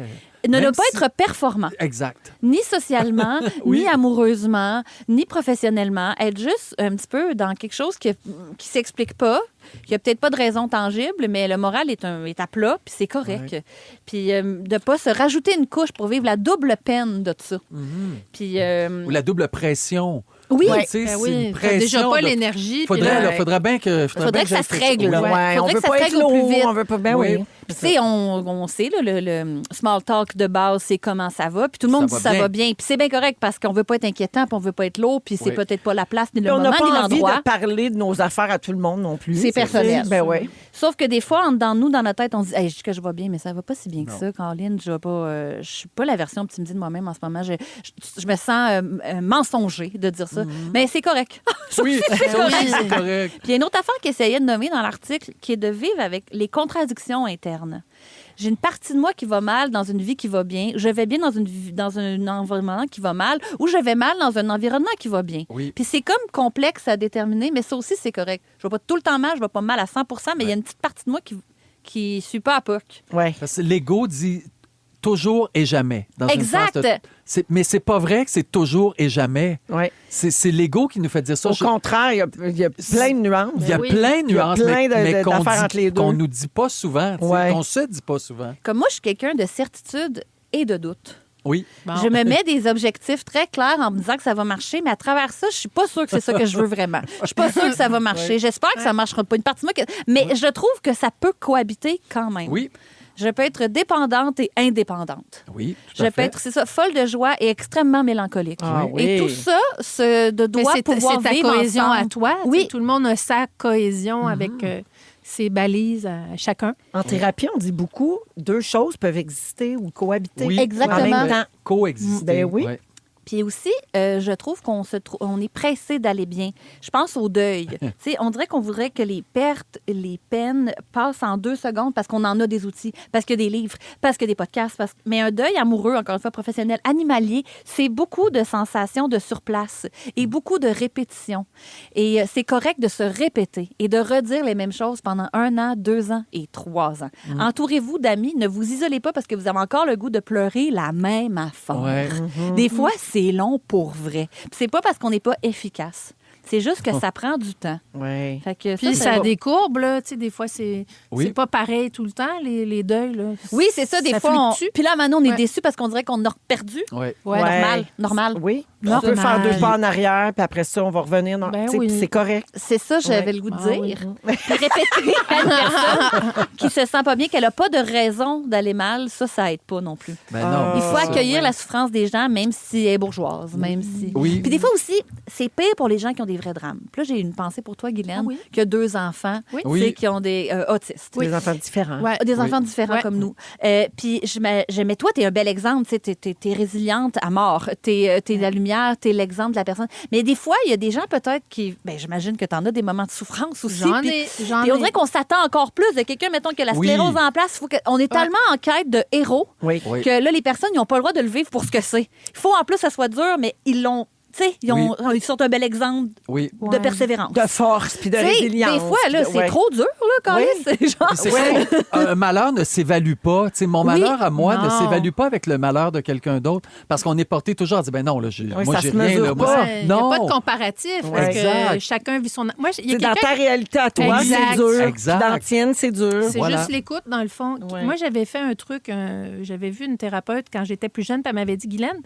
Ne Même pas si- être performant. Exact. Ni socialement, ni amoureusement, ni professionnellement. Être juste un petit peu dans quelque chose qui s'explique pas. Il n'y a peut-être pas de raison tangible, mais le moral est à plat, puis c'est correct. Puis de pas se rajouter une couche pour vivre la double peine de ça. Puis... Ou la double pression. Oui, Tu sais, Ben c'est oui, une t'as pression. déjà pas là. l'énergie. Faudrait, puis là, là, faudrait bien que faudrait que ça j'aille se règle. Oui. Ouais. on Faudrait veut que ça pas se être règle au plus lourd, vite. on veut pas... Ben oui. Puis, tu sais, on sait, là, le small talk de base, c'est comment ça va. Puis tout le monde Ça dit va ça bien. va bien. Puis c'est bien correct parce qu'on veut pas être inquiétant, puis on veut pas être lourd, puis c'est Oui. peut-être pas la place, ni le Puis on moment, n'a ni pas envie l'endroit. de parler de nos affaires à tout le monde non plus. C'est personnel. Ben oui. Sauf que des fois, en dedans de nous, dans notre tête, on se dit hey, je dis que je vais bien, mais ça va pas si bien que ça, Caroline. Je suis pas la version optimisée de moi-même en ce moment. Je me sens mensonger de dire ça. Mais c'est correct. Oui, C'est correct. c'est correct. Puis il y a une autre affaire qu'il essayait de nommer dans l'article, qui est de vivre avec les contradictions internes. J'ai une partie de moi qui va mal dans une vie qui va bien. Je vais bien dans un environnement qui va mal, ou je vais mal dans un environnement qui va bien. Oui. Puis c'est comme complexe à déterminer, mais ça aussi, c'est correct. Je vais pas tout le temps mal, je vais pas mal à 100 mais il y a une petite partie de moi qui suit pas à POC. Ouais. Parce que l'ego dit toujours et jamais. Dans une Exact. phrase mais c'est pas vrai que c'est toujours et jamais. Ouais. C'est l'ego qui nous fait dire ça. Au contraire, il y a plein de nuances. Il y a Oui. plein de Il y a nuances, plein mais qu'on d'affaires entre les deux. qu'on nous dit pas souvent, tu sais, Ouais. qu'on se dit pas souvent. Comme moi, je suis quelqu'un de certitude et de doute. Oui. Bon. Je me mets des objectifs très clairs en me disant que ça va marcher, mais à travers ça, je suis pas sûre que c'est ça que je veux vraiment. Je suis pas sûre que ça va marcher. J'espère que ça marchera pas. Une partie de moi mais je trouve que ça peut cohabiter quand même. Oui. Je peux être dépendante et indépendante. Oui, Je peux être, c'est ça, folle de joie et extrêmement mélancolique. Ah oui. Et tout ça doit pouvoir c'est ta vivre cohésion ensemble. à toi. Oui. Tu sais, tout le monde a sa cohésion avec ses balises à chacun. En thérapie, on dit beaucoup, 2 choses peuvent exister ou cohabiter Oui. Exactement. en même temps. Coexister. Ben oui. Ouais. Puis aussi, je trouve on est pressé d'aller bien. Je pense au deuil. Tu sais, on dirait qu'on voudrait que les pertes, les peines passent en 2 secondes parce qu'on en a des outils, parce qu'il y a des livres, parce qu'il y a des podcasts. Mais un deuil amoureux, encore une fois, professionnel, animalier, c'est beaucoup de sensations de surplace et beaucoup de répétitions. Et c'est correct de se répéter et de redire les mêmes choses pendant 1 an, 2 ans et 3 ans. Entourez-vous d'amis. Ne vous isolez pas parce que vous avez encore le goût de pleurer la même affaire. Ouais. Des fois, c'est long pour vrai. Puis c'est pas parce qu'on n'est pas efficace. C'est juste que ça prend du temps. Oui. Fait que Puis ça ça a va. des courbes, là. Tu sais, des fois, c'est pas pareil tout le temps, les deuils, là. Oui, c'est ça. Des fois, fluctue. Puis là, maintenant, on est Ouais. déçus parce qu'on dirait qu'on a perdu. Ouais. Ouais. Normal. Oui. Normal. On peut faire 2 pas en arrière, puis après ça, on va revenir. Ben Tu sais, oui. puis c'est correct. C'est ça, j'avais Ouais. le goût de Ah dire. Puis répéter à une personne qui se sent pas bien, qu'elle a pas de raison d'aller mal, ça aide pas non plus. Ben non. Il faut c'est ça. accueillir la souffrance des gens, même si elle est bourgeoise, même si... Oui. Puis des fois aussi, c'est pire pour les gens qui ont des vrais drames. Puis là, j'ai une pensée pour toi, Guylaine, Ah oui? qui a 2 enfants, Oui. tu sais, qui ont des autistes. Des enfants différents. Ouais. Des Oui. enfants différents Ouais. comme nous. Puis, mais toi, t'es un bel exemple. Tu sais, t'es résiliente à mort. T'es la lumière, t'es l'exemple de la personne. Mais des fois, il y a des gens peut-être qui... Ben, j'imagine que t'en as des moments de souffrance aussi. J'en Puis- ai. Puis on dirait qu'on s'attend encore plus de quelqu'un, mettons, qui a la Oui. sclérose en place. On est tellement en quête de héros Oui. Oui. que là, les personnes, ils n'ont pas le droit de le vivre pour ce que c'est. Il faut en plus que ça soit dur, mais ils l'ont... Tu sais, ils sont un bel exemple Oui. de Ouais. persévérance. De force, puis de Tu sais, résilience. des fois, là, puis de- c'est ouais. trop dur, là, quand Oui. même. C'est genre... Puis c'est ça, un malheur ne s'évalue pas. Tu sais, mon malheur à moi ne Non. s'évalue pas avec le malheur de quelqu'un d'autre parce qu'on est porté toujours à dire ben non, là, moi, ça j'ai se rien. mesure Là, moi, pas. ça- Ouais, il n'y a non. pas de comparatif parce que Exact. chacun vit son... Moi, il y a C'est dans quelqu'un... ta réalité à toi, Exact. c'est dur. Exact. Dans la tienne, c'est dur. C'est Voilà. juste l'écoute, dans le fond. Ouais. Moi, j'avais fait un truc, j'avais vu une thérapeute quand j'étais plus jeune, puis elle m'avait dit, Guylaine,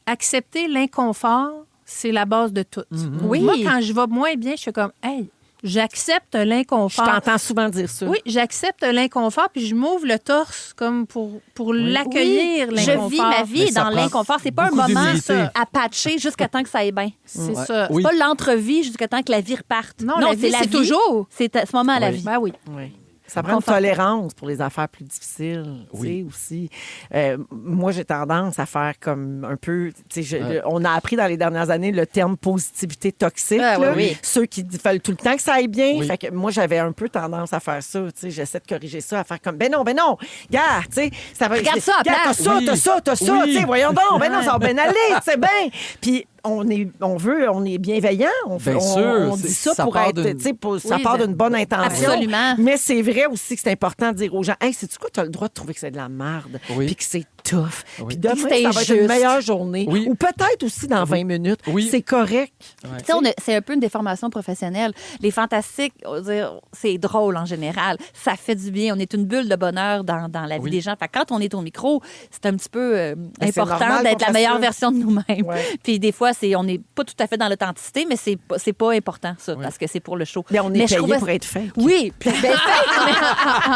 accepter l'inconfort, c'est la base de tout. Oui. Moi, quand je vais moins bien, je suis comme, hey, j'accepte Je l'inconfort. t'entends souvent dire ça. Oui, j'accepte l'inconfort, puis je m'ouvre le torse comme pour l'accueillir, Oui, l'inconfort. je vis ma Mais vie ça dans prend l'inconfort. C'est pas un beaucoup moment d'humilité. à patcher jusqu'à temps que ça aille bien. C'est Ouais. ça. Oui. C'est pas l'entrevie jusqu'à temps que la vie reparte. Non, la vie, c'est toujours. C'est à ce moment à la Oui. vie. Ben oui. Oui. Ça prend une tolérance pour les affaires plus difficiles, tu sais, aussi. Moi, j'ai tendance à faire comme un peu... Tu sais, on a appris dans les dernières années le terme positivité toxique. Ah, là. oui, oui. Ceux qui veulent tout le temps que ça aille bien. Oui. Fait que moi, j'avais un peu tendance à faire ça. Tu sais, j'essaie de corriger ça, à faire comme, ben non, gars, tu sais, ça va... Regarde ça à Gars, place. t'as ça, Oui. t'as ça, Oui. tu sais, voyons donc, ben non, ça va bien aller, tu sais, bien. Puis on est bienveillant. Bien sûr, On dit ça ça pour part être, d'une- tu sais, ça Oui, part d'une bonne intention. Absolument. Mais c'est vrai aussi que c'est important de dire aux gens, hey, sais-tu quoi, tu as le droit de trouver que c'est de la merde, Oui. puis que c'est tough. Oui. Puis demain, Puis c'est ça va être une injuste. meilleure journée. Oui. Ou peut-être aussi dans 20 minutes. Oui. C'est correct. Tu sais, c'est un peu une déformation professionnelle. Les fantastiques, on va dire, c'est drôle en général. Ça fait du bien. On est une bulle de bonheur dans la vie Oui. des gens. Fait que quand on est au micro, c'est un petit peu c'est important normal d'être qu'on la fasse meilleure ça. version de nous-mêmes. Ouais. Puis des fois, on n'est pas tout à fait dans l'authenticité, mais c'est pas important, ça, parce que c'est pour le show. Mais on est je payé trouvais- pour être fake. Oui, puis ben,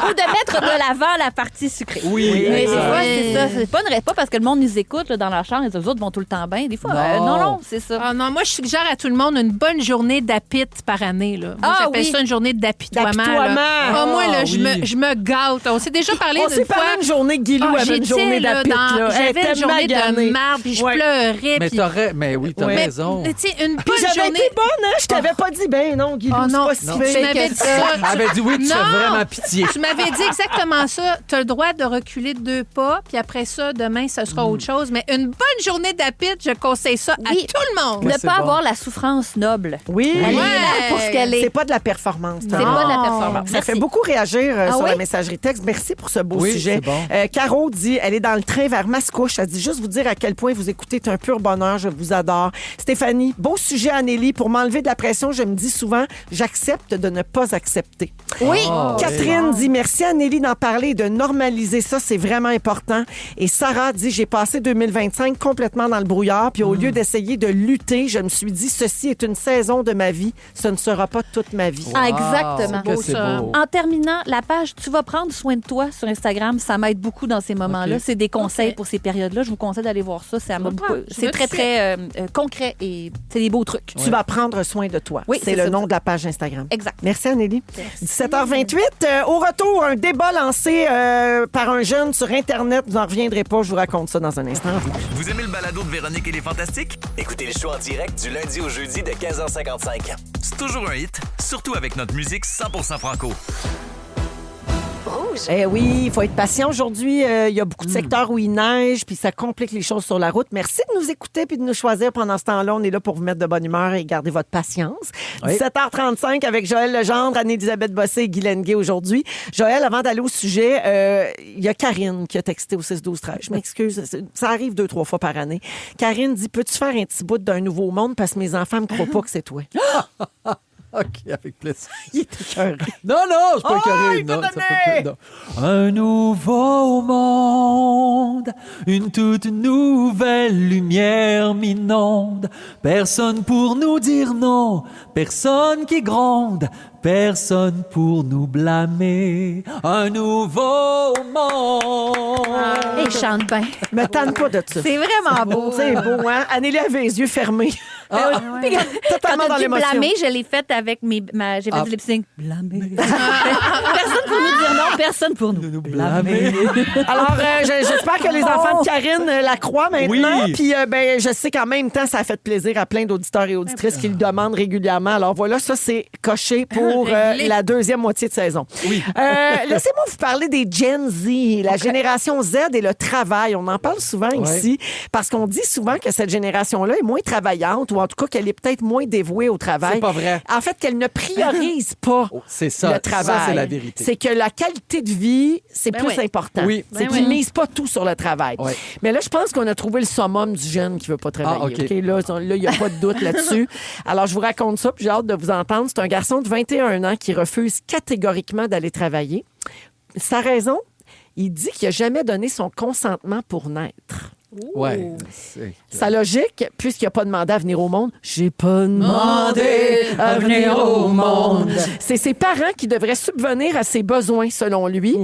ou de mettre de l'avant la partie sucrée. Oui, Mais des exact. fois, c'est ça. C'est pas, pas parce que le monde nous écoute là, dans leur chambre et les autres vont tout le temps bien. Des fois, Non. non, c'est ça. Ah non, moi, je suggère à tout le monde une bonne journée d'apit par année. Là. Moi, Ah, j'appelle oui. ça une journée d'apitoiement. D'apitoiement. là. Ah, moi, là, Ah, je oui. me gâte. On s'est déjà parlé On d'une s'est fois. parlé une journée, Guilou avait une journée d'apit. là. Elle J'avais était une journée maganée. de marde, puis je Ouais. pleurais. Mais puis- mais oui, t'as Ouais. raison. Mais tu sais, une Puis bonne j'avais journée. été bonne, hein? Je t'avais pas dit, ben non, Guilou, Oh c'est non, pas si Non. pire. Tu m'avais dit ça. Elle avait dit oui, tu fais Non. vraiment pitié. Tu m'avais dit exactement ça. Tu as le droit de reculer de 2 pas, puis après ça, demain, ce sera autre chose. Mais une bonne journée d'apit, je conseille ça à Oui. tout le monde. Ouais, Ne c'est pas bon. avoir la souffrance noble. Oui. Elle est Ouais. là pour ce qu'elle est. C'est pas de la performance. C'est pas de la performance. Ça Merci. fait beaucoup réagir sur oui? la messagerie texte. Merci pour ce beau Oui, sujet. c'est bon. Caro dit, elle est dans le train vers Mascouche. Elle dit juste vous dire à quel point vous écoutez, c'est un pur bonheur. Je vous adore. Stéphanie, beau sujet, Anneli. Pour m'enlever de la pression, je me dis souvent, j'accepte de ne pas accepter. Oui. Oh, Catherine dit merci Anneli d'en parler et de normaliser ça, c'est vraiment important. Et Sarah dit, j'ai passé 2025 complètement dans le brouillard, puis au lieu d'essayer de lutter, je me suis dit, ceci est une saison de ma vie, ce ne sera pas toute ma vie. Ah, exactement. Que c'est beau. En terminant, la page « Tu vas prendre soin de toi » sur Instagram, ça m'aide beaucoup dans ces moments-là. OK. C'est des conseils pour ces périodes-là. Je vous conseille d'aller voir ça. C'est très, très concret et c'est des beaux trucs. Tu vas prendre soin de toi. Oui, c'est c'est le ça. nom de la page Instagram. Exact. Merci, Anneli. 17h28. Au retour, un débat lancé par un jeune sur Internet. Vous n'en reviendrez pas. Je vous raconte ça dans un instant. Vous aimez le balado de Véronique et les Fantastiques? Écoutez le show en direct du lundi au jeudi de 15h55. C'est toujours un hit, surtout avec notre musique 100% franco. Eh oui, il faut être patient aujourd'hui. Il y a beaucoup de secteurs où il neige, puis ça complique les choses sur la route. Merci de nous écouter puis de nous choisir pendant ce temps-là. On est là pour vous mettre de bonne humeur et garder votre patience. Oui. 17h35 avec Joël Legendre, Anne-Élisabeth Bossé et Guy Lenguet aujourd'hui. Joël, avant d'aller au sujet, il y a Karine qui a texté au 6-12-13. Je m'excuse, ça arrive 2-3 fois par année. Karine dit, peux-tu faire un petit bout d'un nouveau monde parce que mes enfants me croient pas que c'est toi. OK, avec plaisir. Il était écœuré. Non, je peux écœurer. Non, ça peut pas, non. Un nouveau monde, une toute nouvelle lumière m'inonde. Personne pour nous dire non, personne qui gronde, personne pour nous blâmer. Un nouveau monde. Et il chante bien. Me tanne pas de ça. C'est vraiment beau. C'est beau, hein? Annélie avait les yeux fermés. Puis quand Totalement t'as dans dit l'émotion. blâmer, je l'ai faite avec j'ai fait du lip sync. Blâmer. Personne pour nous dire non, personne pour nous blâmer. Alors, j'espère que les enfants de Karine la croient maintenant. Oui. Puis, je sais qu'en même temps, ça a fait plaisir à plein d'auditeurs et auditrices qui le demandent régulièrement. Alors, voilà, ça, c'est coché pour la deuxième moitié de saison. Oui. Laissez-moi vous parler des Gen Z, la génération Z et le travail. On en parle souvent ici parce qu'on dit souvent que cette génération-là est moins travaillante ou en tout cas qu'elle est peut-être moins dévouée au travail. C'est pas vrai. En fait, qu'elle ne priorise pas C'est ça. le travail. Ça, c'est la vérité. C'est que la qualité de vie, c'est plus important. Oui. C'est qu'ils ne misent pas tout sur le travail. Ouais. Mais là, je pense qu'on a trouvé le summum du jeune qui ne veut pas travailler. Ah, OK. OK? Là, il n'y a pas de doute là-dessus. Alors, je vous raconte ça, puis j'ai hâte de vous entendre. C'est un garçon de 21 ans qui refuse catégoriquement d'aller travailler. Sa raison, il dit qu'il n'a jamais donné son consentement pour naître. Ouais. Sa logique, puisqu'il n'a pas demandé à venir au monde, j'ai pas demandé à venir au monde. C'est ses parents qui devraient subvenir à ses besoins, selon lui.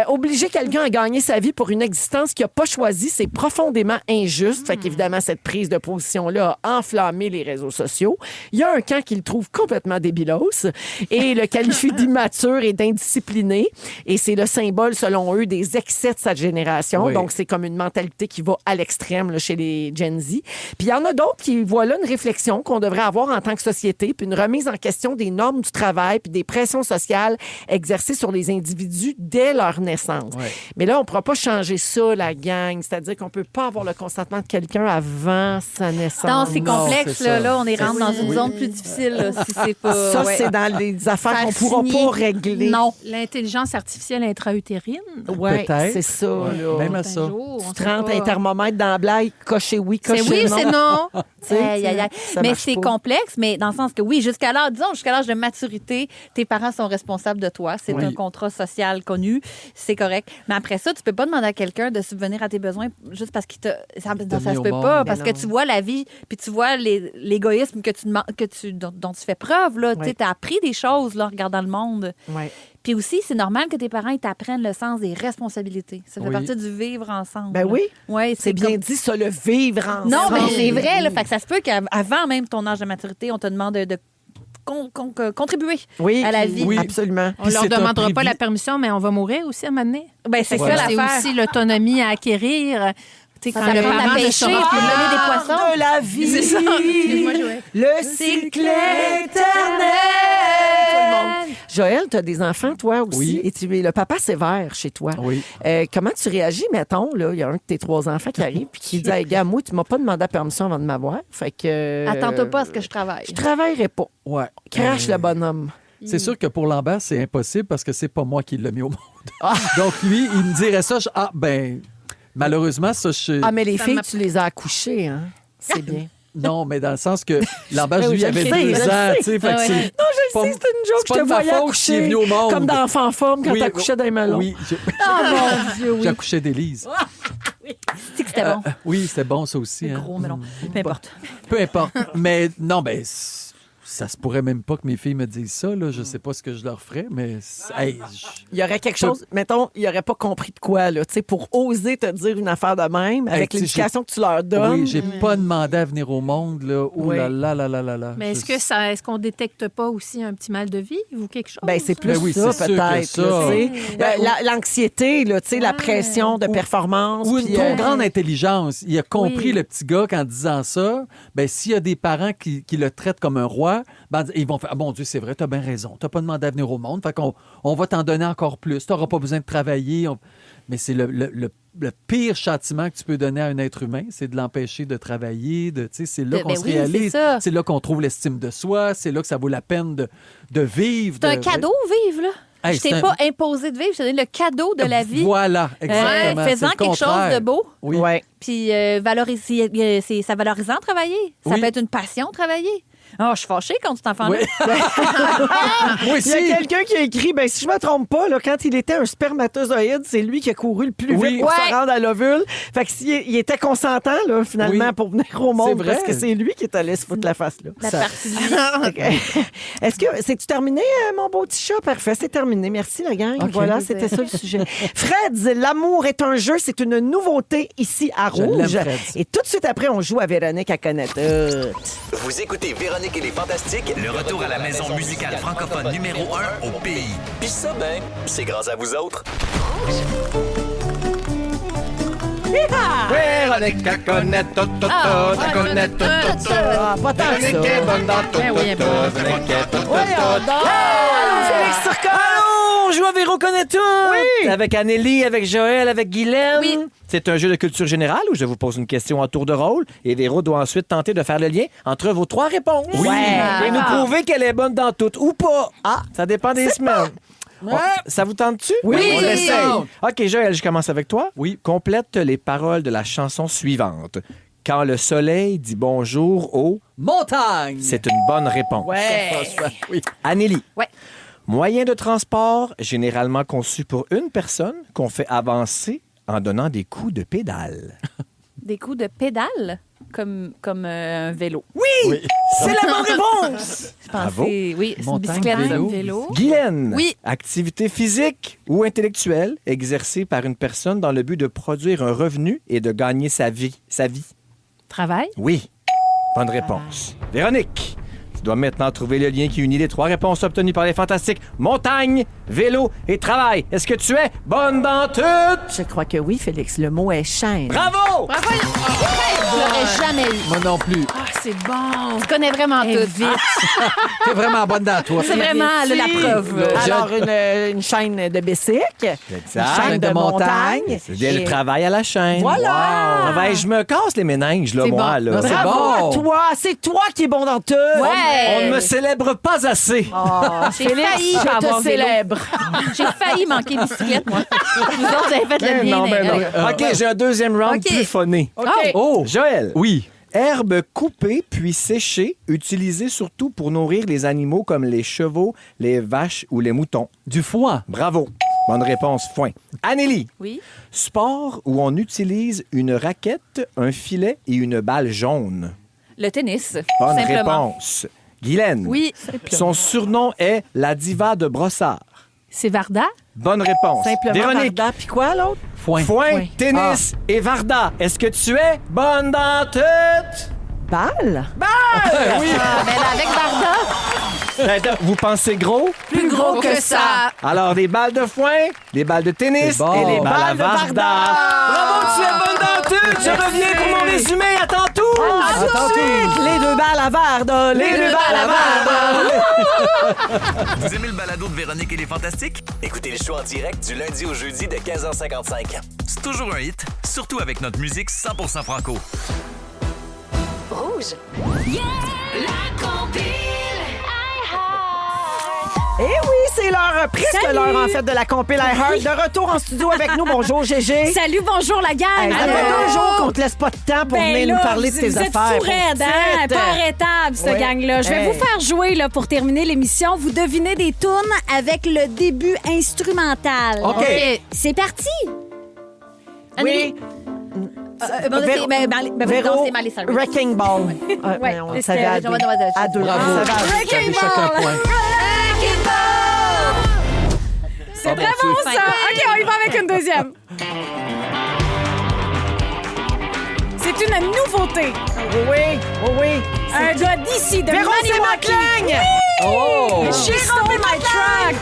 Obliger quelqu'un à gagner sa vie pour une existence qu'il n'a pas choisie, c'est profondément injuste. Fait qu'évidemment, cette prise de position-là a enflammé les réseaux sociaux. Il y a un camp qui le trouve complètement débilos et le qualifie d'immature et d'indiscipliné. Et c'est le symbole, selon eux, des excès de cette génération. Oui. Donc, c'est comme une mentalité qui va à l'extrême là, chez les Gen Z. Puis il y en a d'autres qui voient là une réflexion qu'on devrait avoir en tant que société, puis une remise en question des normes du travail, puis des pressions sociales exercées sur les individus dès leur naissance. Ouais. Mais là, on ne pourra pas changer ça, la gang. C'est-à-dire qu'on ne peut pas avoir le consentement de quelqu'un avant sa naissance. Non, c'est Non, complexe. c'est ça. Là, on est rentré dans une Oui. zone plus difficile là, si c'est pas... Ça, ouais. c'est dans les affaires qu'on ne pourra Fasciné. pas régler. Non. L'intelligence artificielle intra-utérine. Ouais, Peut-être. c'est ça. Là. Même à Un ça. jour, on Tu sait rentres pas. un thermomètre dans la blague, cocher oui, C'est cocher oui, non. c'est non. Tu sais, Aïe, aïe, aïe. ça Mais marche c'est pas. complexe, mais dans le sens que oui, jusqu'à l'âge de maturité, tes parents sont responsables de toi. C'est Oui. un contrat social connu. C'est correct. Mais après ça, tu peux pas demander à quelqu'un de subvenir à tes besoins juste parce qu'il t'a. Ça mis se au peut monde. pas. Mais Parce non. que tu vois la vie, puis tu vois l'égoïsme dont tu fais preuve. Là. Oui. Tu as appris des choses là, en regardant le monde. Ouais. Puis aussi, c'est normal que tes parents ils t'apprennent le sens des responsabilités. Ça fait Oui. partie du vivre ensemble. Ben oui. Ouais, C'est bien comme- dit, ça, le vivre ensemble. Non, mais c'est vrai. Là, fait que ça se peut qu'avant même ton âge de maturité, on te demande de contribuer Oui, à la vie. Oui. absolument. On Puis leur c'est un demandera pas privilège. la permission, mais on va mourir aussi à un moment donné. Ben, c'est Voilà. ça C'est l'affaire. aussi l'autonomie à acquérir. Tu sais, Ça quand le s'apprend à parent ne pêcher, saura puis pas- mener des poissons. De la vie. C'est ça. Excuse-moi, Joël. Le cycle éternel. Tout le monde. Joël, tu as des enfants, toi aussi. Oui. Et tu es le papa sévère chez toi. Oui. Comment tu réagis, mettons, là, il y a un de tes 3 enfants qui arrive puis qui dit hey, gars, moi, tu m'as pas demandé la permission avant de m'avoir. Fait que. Attends-toi pas à ce que je travaille. Je travaillerai pas. Ouais. Crache le bonhomme. C'est sûr que pour Lambert, c'est impossible parce que c'est pas moi qui l'ai mis au monde. Ah. Donc, lui, il me dirait ça. Malheureusement, ça, Ah, mais les Ça filles, m'a- tu les as accouchées, hein? C'est bien. Non, mais dans le sens que Lambert, Ben oui, lui, je avait le sais, 2 je le ans. sais. Tu sais, fait que Ah ouais. c'est- Non, je le pas- sais, c'est une joke. c'est pas Je te de ma voyais faute s'il est accoucher venu au monde. comme d'enfant en forme quand Oui, t'accouchais dans les melons. Oui, Oh mon Dieu, oui. j'accouchais d'Élise. C'est que c'était bon. Oui, c'était bon, ça aussi. Hein. Gros melon. Peu importe. Peu importe. Mais non, ben, ça se pourrait même pas que mes filles me disent ça. Là. Je sais pas ce que je leur ferais, mais hey, Il y aurait quelque chose, mettons, il n'aurait pas compris de quoi, là, tu sais, pour oser te dire une affaire de même, avec tu sais, l'éducation que tu leur donnes. oui, j'ai pas demandé à venir au monde. Là. Oh Oui. là là là là là là. Mais est-ce qu'on détecte pas aussi un petit mal de vivre ou quelque chose? Ben, c'est plus Ben oui, ça, c'est sûr que peut-être. ça. là, tu sais. L'anxiété, là, tu sais, la pression de performance. Ou une puis, trop grande intelligence. Il a compris, Oui. le petit gars, qu'en disant ça, ben, s'il y a des parents qui le traitent comme un roi, ben, ils vont faire « Ah, mon Dieu, c'est vrai, t'as bien raison. T'as pas demandé à venir au monde. Fait qu'on va t'en donner encore plus. T'auras pas besoin de travailler. » Mais c'est le pire châtiment que tu peux donner à un être humain, c'est de l'empêcher de travailler. C'est là qu'on se réalise. C'est là qu'on trouve l'estime de soi. C'est là que ça vaut la peine de vivre. C'est un cadeau, vivre, là. Hey, Je t'ai c'est pas imposé de vivre, je t'ai donné le cadeau de la vie. Voilà, exactement. Fais-en C'est le quelque chose contraire. de beau. Oui. Ouais. Puis c'est valorisant travailler. Ça Oui. peut être une passion travailler. Oh, je suis fâchée contre cet enfant-là. Oui. Moi Il y a aussi. quelqu'un qui a écrit, ben, si je me trompe pas, là, quand il était un spermatozoïde, c'est lui qui a couru le plus Oui. vite pour Ouais. se rendre à l'ovule. Fait que il était consentant, là, finalement, Oui. pour venir au monde, C'est vrai. parce que c'est lui qui est allé se foutre la face, là. La partie de lui. OK. Est-ce que c'est-tu terminé, mon beau petit chat? Parfait, c'est terminé. Merci, la gang. OK. Voilà, c'était ça le sujet. Fred, l'amour est un jeu. C'est une nouveauté ici à Je l'aime, Rouge. Fred. Et tout de suite après, on joue à Véronique à connaître. Vous écoutez Véronique et les Fantastiques, le retour à la maison musicale francophone numéro 1 au pays. Puis ça, ben, c'est grâce à vous autres. Véronique, elle connaît tout, elle connaît tout, Ah, pas tant que ça. Véronique est bonne dans tout, Ben oui, elle est bonne. Véronique est tout, Félix Turcotte! Allô, on joue à Véro connaît tout! Oui! Avec Anneli, avec Joël, avec Guylaine. Oui. C'est un jeu de culture générale où je vous pose une question à tour de rôle et Véro doit ensuite tenter de faire le lien entre vos 3 réponses. Oui. Et nous prouver qu'elle est bonne dans toutes ou pas. Ah, ça dépend des semaines. Oh, ça vous tente-tu? Oui. On l'essaye. OK, Joël, je commence avec toi. Oui. Complète les paroles de la chanson suivante. Quand le soleil dit bonjour au... Montagne! C'est une bonne réponse. Oui. Anneli. Ouais. Moyen de transport généralement conçu pour une personne qu'on fait avancer en donnant des coups de pédale. Des coups de pédale, comme un vélo. Oui! C'est la bonne réponse! Je Bravo. pensais, oui, c'est une Montagne, bicyclette. vélo. Guylaine. Oui. Activité physique ou intellectuelle exercée par une personne dans le but de produire un revenu et de gagner sa vie. Travail? Oui. Bonne réponse. Véronique. Tu dois maintenant trouver le lien qui unit les 3 réponses obtenues par les Fantastiques. Montagne, vélo et travail. Est-ce que tu es bonne dans tout? Je crois que oui, Félix. Le mot est chaîne. Bravo! Je l'aurais jamais eu. Moi non plus. Ah, c'est bon! Tu connais vraiment Elle tout. vite. T'es vraiment bonne dans toi. C'est vraiment elle a la preuve. Alors, une chaîne de bicycle, une Exact. chaîne de montagne. Elle Et- travaille à la chaîne. Voilà! Wow. Ben, je me casse les méninges, là, C'est moi. bon. Là. C'est Bravo bon. à toi! C'est toi qui es bon dans tout! On ne me célèbre pas assez. J'ai failli pas Je avoir te vélo. célèbre. J'ai failli manquer bicyclette, moi. Vous autres, vous avez fait le lien. non. OK, j'ai un deuxième round OK. plus funné. OK. Oh! Joël. Oui. Herbe coupée puis séchée, utilisée surtout pour nourrir les animaux comme les chevaux, les vaches ou les moutons. Du foin. Bravo. Bonne réponse, foin. Anneli. Oui. Sport où on utilise une raquette, un filet et une balle jaune. Le tennis. Bonne simplement. réponse. Guylaine. Oui. Son surnom est la diva de Brossard. C'est Varda? Bonne réponse. Simplement Véronique. Varda. Puis quoi, l'autre? Foin. Foin, tennis et Varda. Est-ce que tu es bonne dans tout? Balle? Oui. Mais là, avec Varda, Vous pensez gros? Plus gros que ça! Alors, des balles de foin, des balles de tennis C'est bon. et des balles à Balles de Varda. Varda. Bravo, tu es bonne dans tout. Je reviens pour mon résumé. À tantôt. Tout de suite, les 2 balles à Varda. Les 2 balles à Varda. Vous aimez le balado de Véronique et les Fantastiques? Écoutez le show en direct du lundi au jeudi de 15h55. C'est toujours un hit, surtout avec notre musique 100% franco. Rouge. La compile. Eh oui, c'est l'heure, presque l'heure, en fait, de la compile iHeart. De retour en studio avec nous. Bonjour, Gégé. Salut, bonjour la gang! Hey, ça fait 2 jours qu'on te laisse pas de temps pour Ben venir là, nous parler de tes vous affaires. êtes fou raide, hein? Pas arrêtable, cette Ouais. gang-là. Je vais Hey. vous faire jouer là, pour terminer l'émission. Vous devinez des tunes avec le début instrumental. OK. C'est parti! Oui. Véro, c'est Miley Cyrus. Wrecking Ball. Ouais, on c'était- savait à deux. À deux. Bravo. On savait à deux. Vous avez chacun un point. C'est très bon, ça. OK, on y va avec une deuxième. C'est une nouveauté. Oui. Un gars d'ici, de Véro, c'est Maniwaki. Matlang! Oh! She stole my track.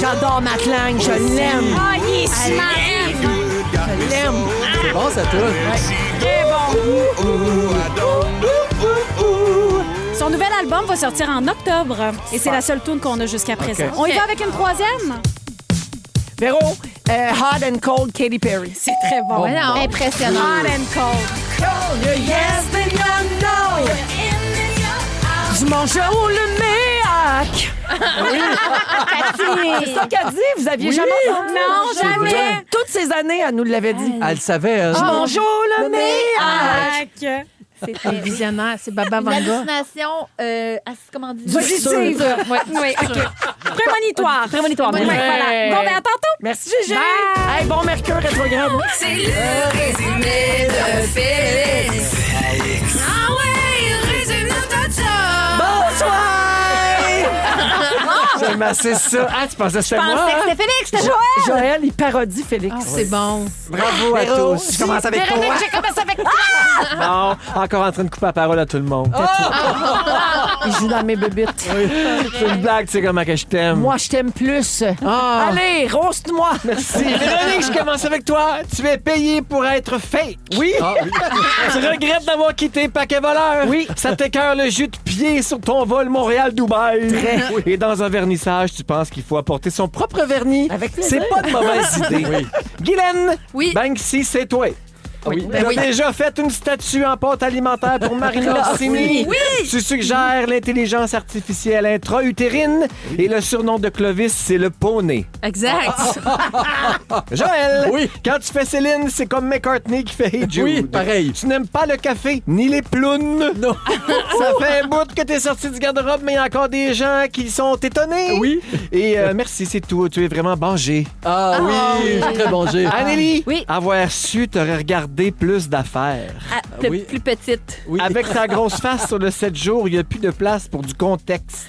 J'adore Matlang, je l'aime. Ah, il est smart. Je l'aime. C'est bon, ça tourne. Très bon. Son nouvel album va sortir en octobre. Et c'est la seule tune qu'on a jusqu'à présent. On y va avec une troisième? Véro, Hot and Cold, Katy Perry. C'est très bon. Ouais, non. Impressionnant. Hot and cold. Du mangeau le méac. C'est ça qu'elle dit. Vous aviez jamais entendu? Non, jamais. Toutes ces années, elle nous l'avait dit. Elle le savait, elle. Du mangeau le méac. Tac. C'est un visionnaire. C'est Baba Une Vanga. hallucination, comment dire? Positive. Oui, OK. Prémonitoire. Prémonitoire. Ouais, voilà. Bon, ben à tantôt. Merci, Gégé. Hey, bon Mercure rétrograde. C'est le résumé de Félix. Ah ouais, résume tout ça. Bonsoir. J'aime assez ça. Ah, tu pensais que c'était Je moi? pensais que hein? c'était Félix, c'était Joël. Joël, il parodie Félix. C'est bon. Bravo à Véro, tous. Je commence avec toi. Véronique, j'ai commencé avec toi. Non, encore en train de couper la parole à tout le monde. Il joue dans mes bébites. C'est une blague, tu sais comment que je t'aime. Moi, je t'aime plus. Allez, roast-moi. Merci. Véronique, je commence avec toi. Tu es payé pour être fake. Oui. Tu regrettes d'avoir quitté Paquet Voleur. Oui. Ça t'écœure le jus de pied sur ton vol Montréal-Dubaï. Et dans un vernissage, tu penses qu'il faut apporter son propre vernis. Avec plaisir. C'est pas de mauvaise idée. Guylaine, Oui. Banksy, c'est toi. Oui. Tu as déjà fait une statue en pâte alimentaire pour Marina Orsini. Oui. Tu suggères l'intelligence artificielle intra-utérine et le surnom de Clovis, c'est le poney. Exact. Joël, Oui. quand tu fais Céline, c'est comme McCartney qui fait Hey Jude. Oui, pareil. Tu n'aimes pas le café ni les plounes. Non. Ça fait un bout que t'es sorti du garde-robe, mais il y a encore des gens qui sont étonnés. Oui. Et merci, c'est tout. Tu es vraiment bangé. Ah oui, très bon G. Anneli, Oui. avoir su, t'aurais regardé plus d'affaires. Oui. Plus petite. Oui. Avec ta grosse face sur le 7 jours, il n'y a plus de place pour du contexte.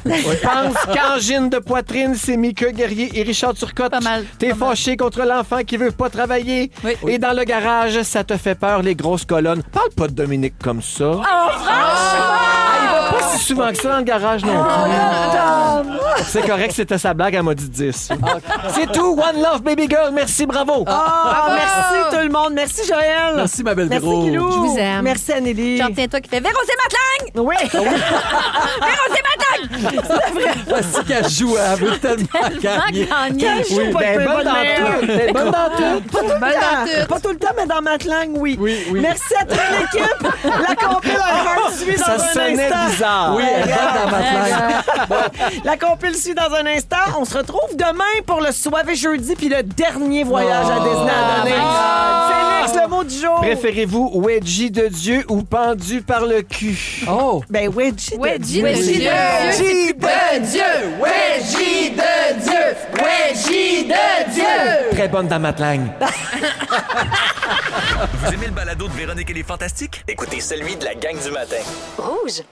Pense qu'Angine de poitrine, c'est Mika Guerrier et Richard Turcotte. Pas mal. T'es fâché contre l'enfant qui veut pas travailler. Oui. Et dans le garage, ça te fait peur, les grosses colonnes. Parle pas de Dominique comme ça. Il va pas si souvent que ça dans le garage non plus. C'est correct, c'était sa blague, elle m'a dit 10. C'est tout, One Love Baby Girl, merci, bravo. Merci tout le monde. Merci, Joël. Merci, ma belle Merci, Véro. Guilou. Je vous aime. Merci, Anneli. J'en tiens toi qui fait Véro, c'est Matlang! Oui. Véro, c'est Matlang! Voici qu'elle joue, elle veut tellement gagner. Gagné. Oui, ben, bonne dans tout. Ben, bonne dans tout. Pas tout le temps. Pas tout le temps, mais dans Matlang, oui. Oui. Merci à toute l'équipe. La compile suit dans Ça un sonnait instant. bizarre. Oui, elle est dans ma flag. La compile suit dans un instant. On se retrouve demain pour le Soirée jeudi puis le dernier voyage à Disney à donner. Félix, le mot du jour. Préférez-vous wedgie de Dieu ou pendu par le cul? Oh. Ben, wedgie de Dieu. Wedgie de Dieu! Wedgie de Dieu! Wedgie de Dieu! Très bonne dans Matlang. Vous aimez le balado de Véronique et les Fantastiques? Écoutez celui de la gang du matin. Rouge.